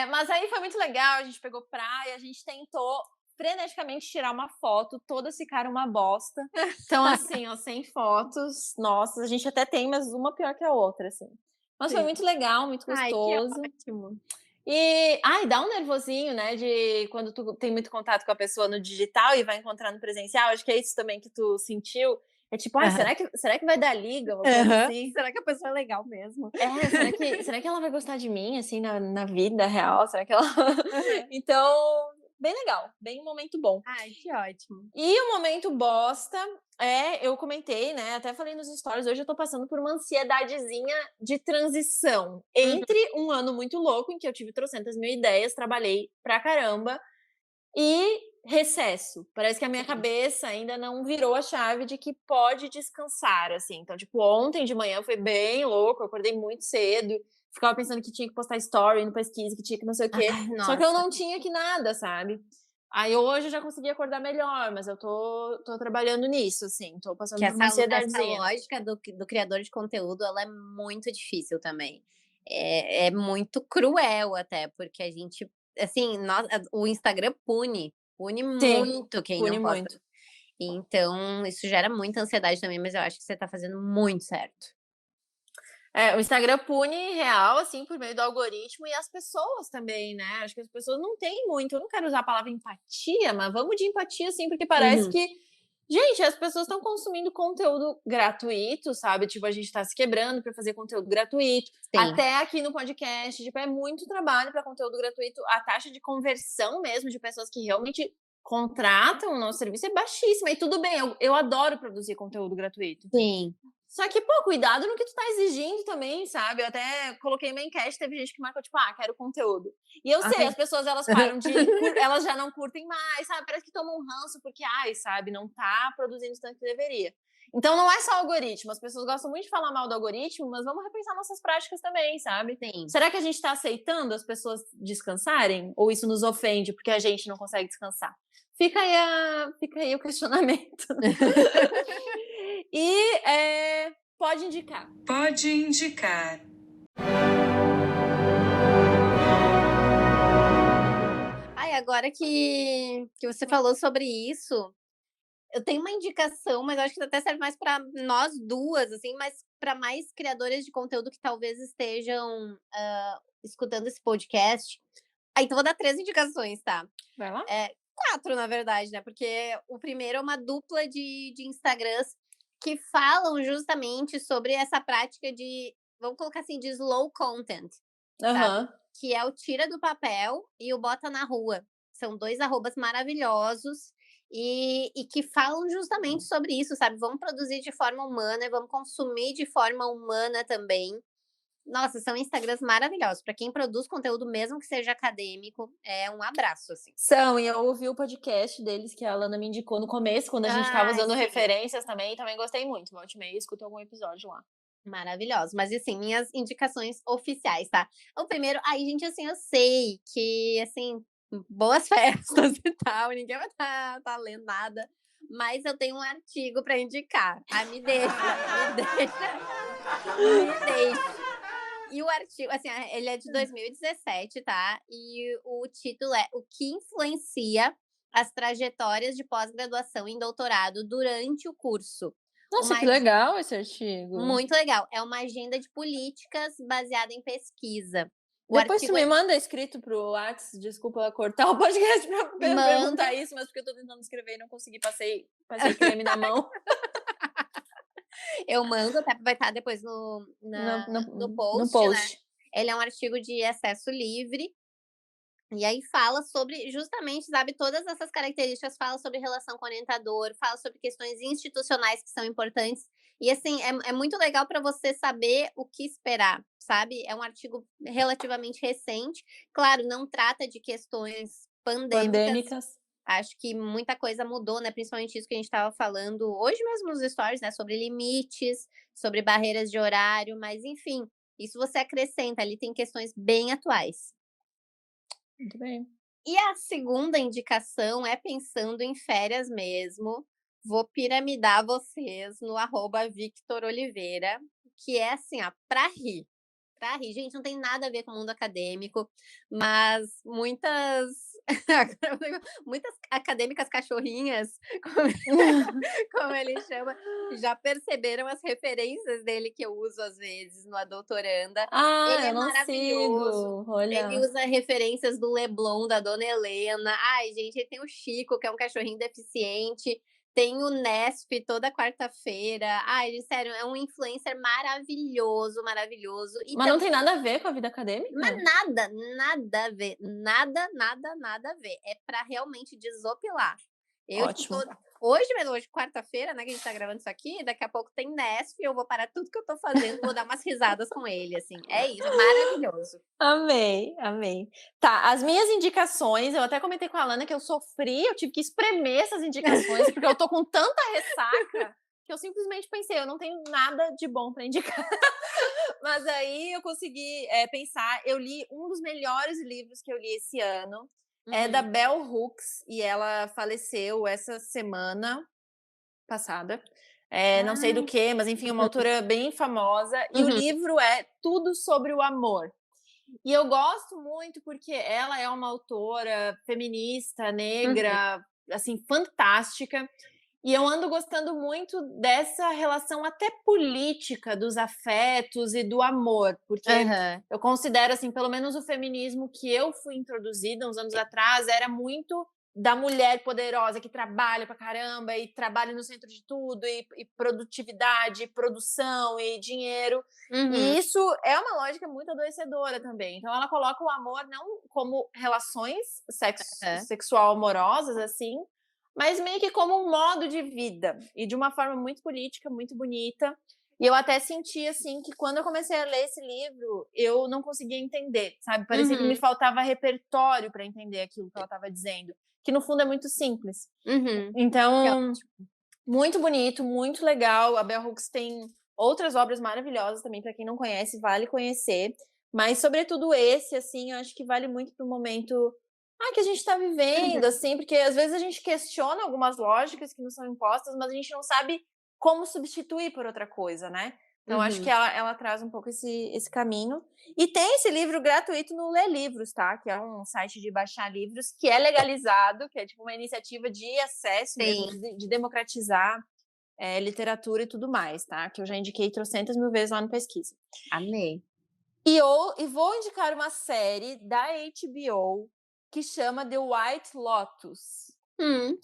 Speaker 2: Mas aí foi muito legal, a gente pegou praia, a gente tentou freneticamente tirar uma foto, todas ficaram uma bosta. Então, assim, ó, sem fotos. Nossa, a gente até tem, mas uma pior que a outra, assim. Mas foi muito legal, muito gostoso.
Speaker 3: Ai, que ótimo.
Speaker 2: E, dá um nervosinho, né, de quando tu tem muito contato com a pessoa no digital e vai encontrar no presencial. Acho que é isso também que tu sentiu. É tipo, será que vai dar liga? Uma coisa assim?
Speaker 3: Será que a pessoa é legal mesmo?
Speaker 2: Será que ela vai gostar de mim, assim, na vida real? Será que ela... Então, bem legal, bem um momento bom.
Speaker 3: Ai, que ótimo.
Speaker 2: E o momento bosta eu comentei, né, até falei nos stories, hoje eu tô passando por uma ansiedadezinha de transição entre um ano muito louco, em que eu tive trocentas mil ideias, trabalhei pra caramba, e recesso. Parece que a minha cabeça ainda não virou a chave de que pode descansar, assim. Então, tipo, ontem de manhã foi bem louco, eu acordei muito cedo, ficava pensando que tinha que postar story no pesquisa, que tinha que não sei o quê. Só que eu não tinha que nada, sabe? Aí hoje eu já consegui acordar melhor, mas eu tô trabalhando nisso, assim, tô passando por uma
Speaker 3: Essa
Speaker 2: ansiedadezinha.
Speaker 3: lógica do criador de conteúdo, ela é muito difícil também. É muito cruel até, porque a gente, assim, o Instagram pune muito quem
Speaker 2: pune
Speaker 3: não posta.
Speaker 2: muito.
Speaker 3: Então, isso gera muita ansiedade também, mas eu acho que você tá fazendo muito certo.
Speaker 2: O Instagram pune real, assim, por meio do algoritmo, e as pessoas também, né? Acho que as pessoas não têm muito. Eu não quero usar a palavra empatia, mas vamos de empatia, sim, porque parece que, gente, as pessoas estão consumindo conteúdo gratuito, sabe? Tipo, a gente tá se quebrando para fazer conteúdo gratuito.
Speaker 3: Sim.
Speaker 2: Até aqui no podcast, tipo, é muito trabalho para conteúdo gratuito. A taxa de conversão mesmo de pessoas que realmente contratam o nosso serviço é baixíssima. E tudo bem, eu adoro produzir conteúdo gratuito.
Speaker 3: Sim.
Speaker 2: Só que, pô, cuidado no que tu tá exigindo também, sabe? Eu até coloquei uma enquete, teve gente que marcou, tipo, quero conteúdo. E eu sei,
Speaker 3: Ai.
Speaker 2: as pessoas, elas param de... elas já não curtem mais, sabe? Parece que tomam um ranço porque, sabe, não tá produzindo o tanto que deveria. Então, não é só algoritmo. As pessoas gostam muito de falar mal do algoritmo, mas vamos repensar nossas práticas também, sabe?
Speaker 3: Sim.
Speaker 2: Será que a gente tá aceitando as pessoas descansarem? Ou isso nos ofende porque a gente não consegue descansar? Fica aí o questionamento. E pode indicar.
Speaker 1: Pode indicar.
Speaker 3: Ai, agora que você falou sobre isso, eu tenho uma indicação, mas eu acho que até serve mais para nós duas, assim, mas para mais criadoras de conteúdo que talvez estejam escutando esse podcast. Então vou dar 3 indicações, tá?
Speaker 2: Vai lá?
Speaker 3: 4, na verdade, né? Porque o primeiro é uma dupla de Instagrams que falam justamente sobre essa prática de, vamos colocar assim, de slow content, sabe? Que é o tira do papel e o bota na rua. São 2 arrobas maravilhosos e que falam justamente sobre isso, sabe? Vamos produzir de forma humana, vamos consumir de forma humana também. Nossa, são Instagrams maravilhosos. Para quem produz conteúdo, mesmo que seja acadêmico, é um abraço, assim.
Speaker 2: São, e eu ouvi o podcast deles que a Alana me indicou no começo, quando a gente tava usando
Speaker 3: sim.
Speaker 2: referências também gostei muito. Volte e meia, escuta algum episódio lá.
Speaker 3: Maravilhosos. Mas, assim, minhas indicações oficiais, tá? O primeiro, gente, assim, eu sei que, assim, boas festas e tal, ninguém vai tá lendo nada, mas eu tenho um artigo para indicar. Me deixa. E o artigo, assim, ele é de 2017, tá? E o título é O que influencia as trajetórias de pós-graduação em doutorado durante o curso.
Speaker 2: Nossa, que legal esse artigo.
Speaker 3: Muito legal. É uma agenda de políticas baseada em pesquisa.
Speaker 2: Depois tu me manda escrito pro WhatsApp, desculpa cortar o podcast pra perguntar isso, mas porque eu tô tentando escrever e não consegui, passei creme na mão.
Speaker 3: Eu mando, até vai estar depois no post, né? Ele é um artigo de acesso livre. E aí fala sobre, justamente, sabe, todas essas características, fala sobre relação com o orientador, fala sobre questões institucionais que são importantes. E, assim, é muito legal para você saber o que esperar, sabe? É um artigo relativamente recente. Claro, não trata de questões pandêmicas. Acho que muita coisa mudou, né? Principalmente isso que a gente estava falando hoje mesmo nos stories, né? Sobre limites, sobre barreiras de horário, mas enfim, isso você acrescenta ali, tem questões bem atuais.
Speaker 2: Muito bem.
Speaker 3: E a segunda indicação é pensando em férias mesmo. Vou piramidar vocês no @VictorOliveira, que é assim, pra rir. Pra rir. Gente, não tem nada a ver com o mundo acadêmico, mas muitas acadêmicas cachorrinhas, como ele chama, já perceberam as referências dele que eu uso às vezes no A Doutoranda. Ele é maravilhoso. Ele usa referências do Leblon, da Dona Helena. Ai, gente, ele tem o Chico, que é um cachorrinho deficiente. Tem o Nesp toda quarta-feira. Ai, sério, é um influencer maravilhoso, maravilhoso.
Speaker 2: Mas não tem nada a ver com a vida acadêmica?
Speaker 3: Mas nada a ver. Nada a ver. É pra realmente desopilar.
Speaker 2: Ótimo.
Speaker 3: Hoje, quarta-feira, né, que a gente tá gravando isso aqui, daqui a pouco tem Nesp, eu vou parar tudo que eu tô fazendo, vou dar umas risadas com ele, assim. É isso, maravilhoso.
Speaker 2: Amei. Tá, as minhas indicações, eu até comentei com a Alana que eu tive que espremer essas indicações, porque eu tô com tanta ressaca que eu simplesmente pensei, eu não tenho nada de bom pra indicar. Mas aí eu consegui pensar, eu li um dos melhores livros que eu li esse ano, é da Bell Hooks, e ela faleceu essa semana passada. Não sei do que, mas enfim, uma autora bem famosa. E o livro é Tudo sobre o Amor. E eu gosto muito porque ela é uma autora feminista, negra, assim, fantástica. E eu ando gostando muito dessa relação até política dos afetos e do amor, porque eu considero, assim, pelo menos o feminismo que eu fui introduzida uns anos atrás era muito da mulher poderosa que trabalha pra caramba e trabalha no centro de tudo, e produtividade, e produção e dinheiro. E isso é uma lógica muito adoecedora também. Então ela coloca o amor não como relações sexual amorosas, assim, mas meio que como um modo de vida. E de uma forma muito política, muito bonita. E eu até senti, assim, que quando eu comecei a ler esse livro, eu não conseguia entender, sabe? Parecia que me faltava repertório para entender aquilo que ela estava dizendo. Que no fundo é muito simples. Então, muito bonito, muito legal. A Bell Hooks tem outras obras maravilhosas também, para quem não conhece, vale conhecer. Mas, sobretudo, esse, assim, eu acho que vale muito pro momento que a gente está vivendo, assim, porque às vezes a gente questiona algumas lógicas que nos são impostas, mas a gente não sabe como substituir por outra coisa, né? Então, acho que ela traz um pouco esse caminho. E tem esse livro gratuito no Lê Livros, tá? Que é um site de baixar livros, que é legalizado, que é tipo uma iniciativa de acesso mesmo, de democratizar literatura e tudo mais, tá? Que eu já indiquei 300 mil vezes lá no Pesquisa.
Speaker 3: Amei.
Speaker 2: E vou indicar uma série da HBO que chama The White Lotus,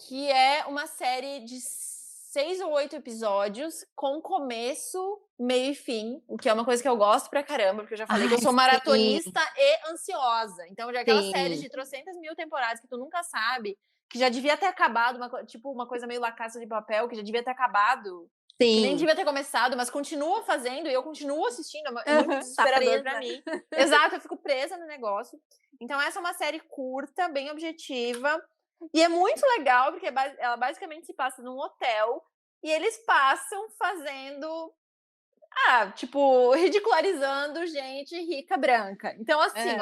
Speaker 2: que é uma série de 6 ou 8 episódios com começo, meio e fim, o que é uma coisa que eu gosto pra caramba, porque eu já falei que eu sou maratonista e ansiosa. Então, já aquela série de 300 mil temporadas que tu nunca sabe, que já devia ter acabado, uma coisa meio La Casa de Papel, que já devia ter acabado, que nem devia ter começado, mas continua fazendo e eu continuo assistindo, é muito desesperador pra mim. Exato, eu fico presa no negócio. Então, essa é uma série curta, bem objetiva, e é muito legal, porque ela basicamente se passa num hotel, e eles passam fazendo, ridicularizando gente rica branca. Então, assim,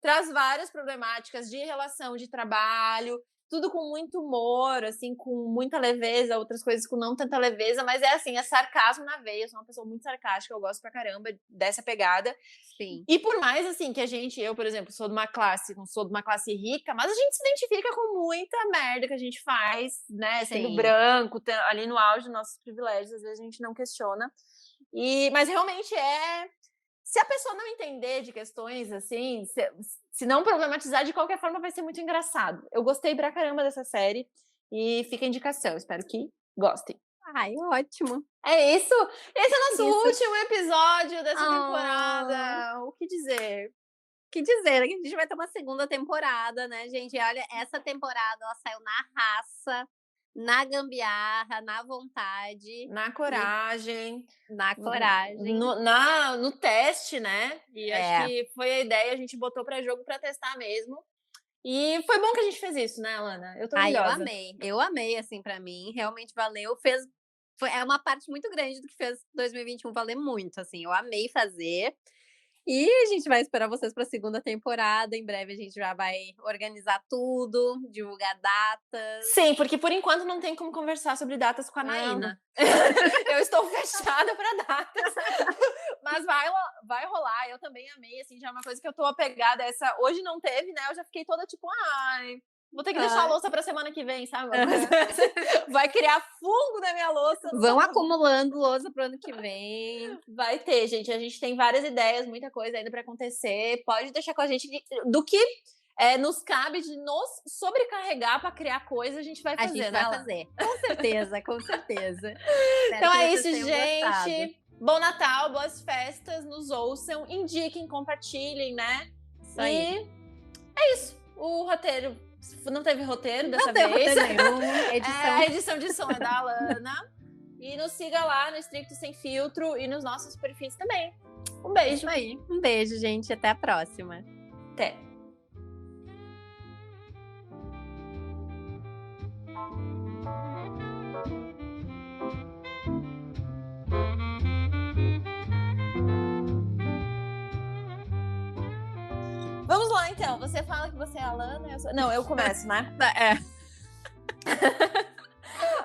Speaker 2: traz várias problemáticas de relação de trabalho, tudo com muito humor, assim, com muita leveza, outras coisas com não tanta leveza, mas é sarcasmo na veia. Eu sou uma pessoa muito sarcástica, eu gosto pra caramba dessa pegada.
Speaker 3: Sim.
Speaker 2: E por mais, assim, que eu, por exemplo, não sou de uma classe rica, mas a gente se identifica com muita merda que a gente faz, né, sendo branco, ali no auge dos nossos privilégios, às vezes a gente não questiona. Mas realmente se a pessoa não entender de questões, assim, se não problematizar, de qualquer forma vai ser muito engraçado. Eu gostei pra caramba dessa série e fica a indicação. Espero que gostem.
Speaker 3: Ai, ótimo.
Speaker 2: É isso. Esse é o nosso último episódio dessa temporada. O que dizer?
Speaker 3: Que dizer, a gente vai ter uma segunda temporada, né, gente? Olha, essa temporada ela saiu na raça, na gambiarra, na vontade,
Speaker 2: na coragem, no teste, né? E acho que foi a ideia, a gente botou pra jogo pra testar mesmo. E foi bom que a gente fez isso, né, Alana? Eu tô orgulhosa.
Speaker 3: Eu amei, assim, pra mim, realmente valeu. É uma parte muito grande do que fez 2021 valer muito, assim, eu amei fazer. E a gente vai esperar vocês para a segunda temporada. Em breve a gente já vai organizar tudo, divulgar datas.
Speaker 2: Sim, porque por enquanto não tem como conversar sobre datas com a Naína. Eu estou fechada para datas. Mas vai rolar. Eu também amei, assim, já é uma coisa que eu tô apegada a essa. Hoje não teve, né? Eu já fiquei toda tipo, vou ter que deixar a louça pra semana que vem, sabe? Vai criar fungo na minha louça.
Speaker 3: Vão acumulando louça pro ano que vem.
Speaker 2: Vai ter, gente. A gente tem várias ideias, muita coisa ainda pra acontecer. Pode deixar com a gente do que nos cabe de nos sobrecarregar pra criar coisa, a gente vai fazer,
Speaker 3: A gente vai fazer. Com certeza, com certeza.
Speaker 2: Então é isso, gente. Bom Natal, boas festas, nos ouçam, indiquem, compartilhem, né?
Speaker 3: Isso aí.
Speaker 2: E é isso. O roteiro não teve roteiro dessa vez.
Speaker 3: Roteiro nenhum.
Speaker 2: A edição de som é da Alana. E nos siga lá no Estricto Sem Filtro e nos nossos perfis também. Um beijo.
Speaker 3: Isso aí. Um beijo, gente. Até a próxima.
Speaker 2: Até. Vamos lá, então. Você fala que você é a Alana. Não, eu começo, né?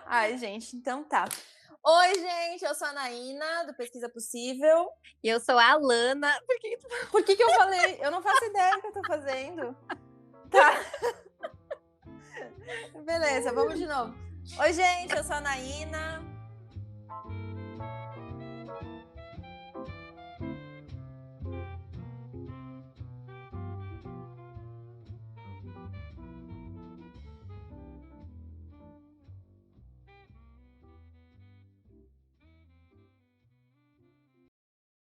Speaker 2: Ai, gente, então tá. Oi, gente, eu sou a Naína, do Pesquisa Possível.
Speaker 3: E eu sou a Alana.
Speaker 2: Por que eu falei? Eu não faço ideia do que eu tô fazendo. Tá. Beleza, vamos de novo. Oi, gente, eu sou a Naína.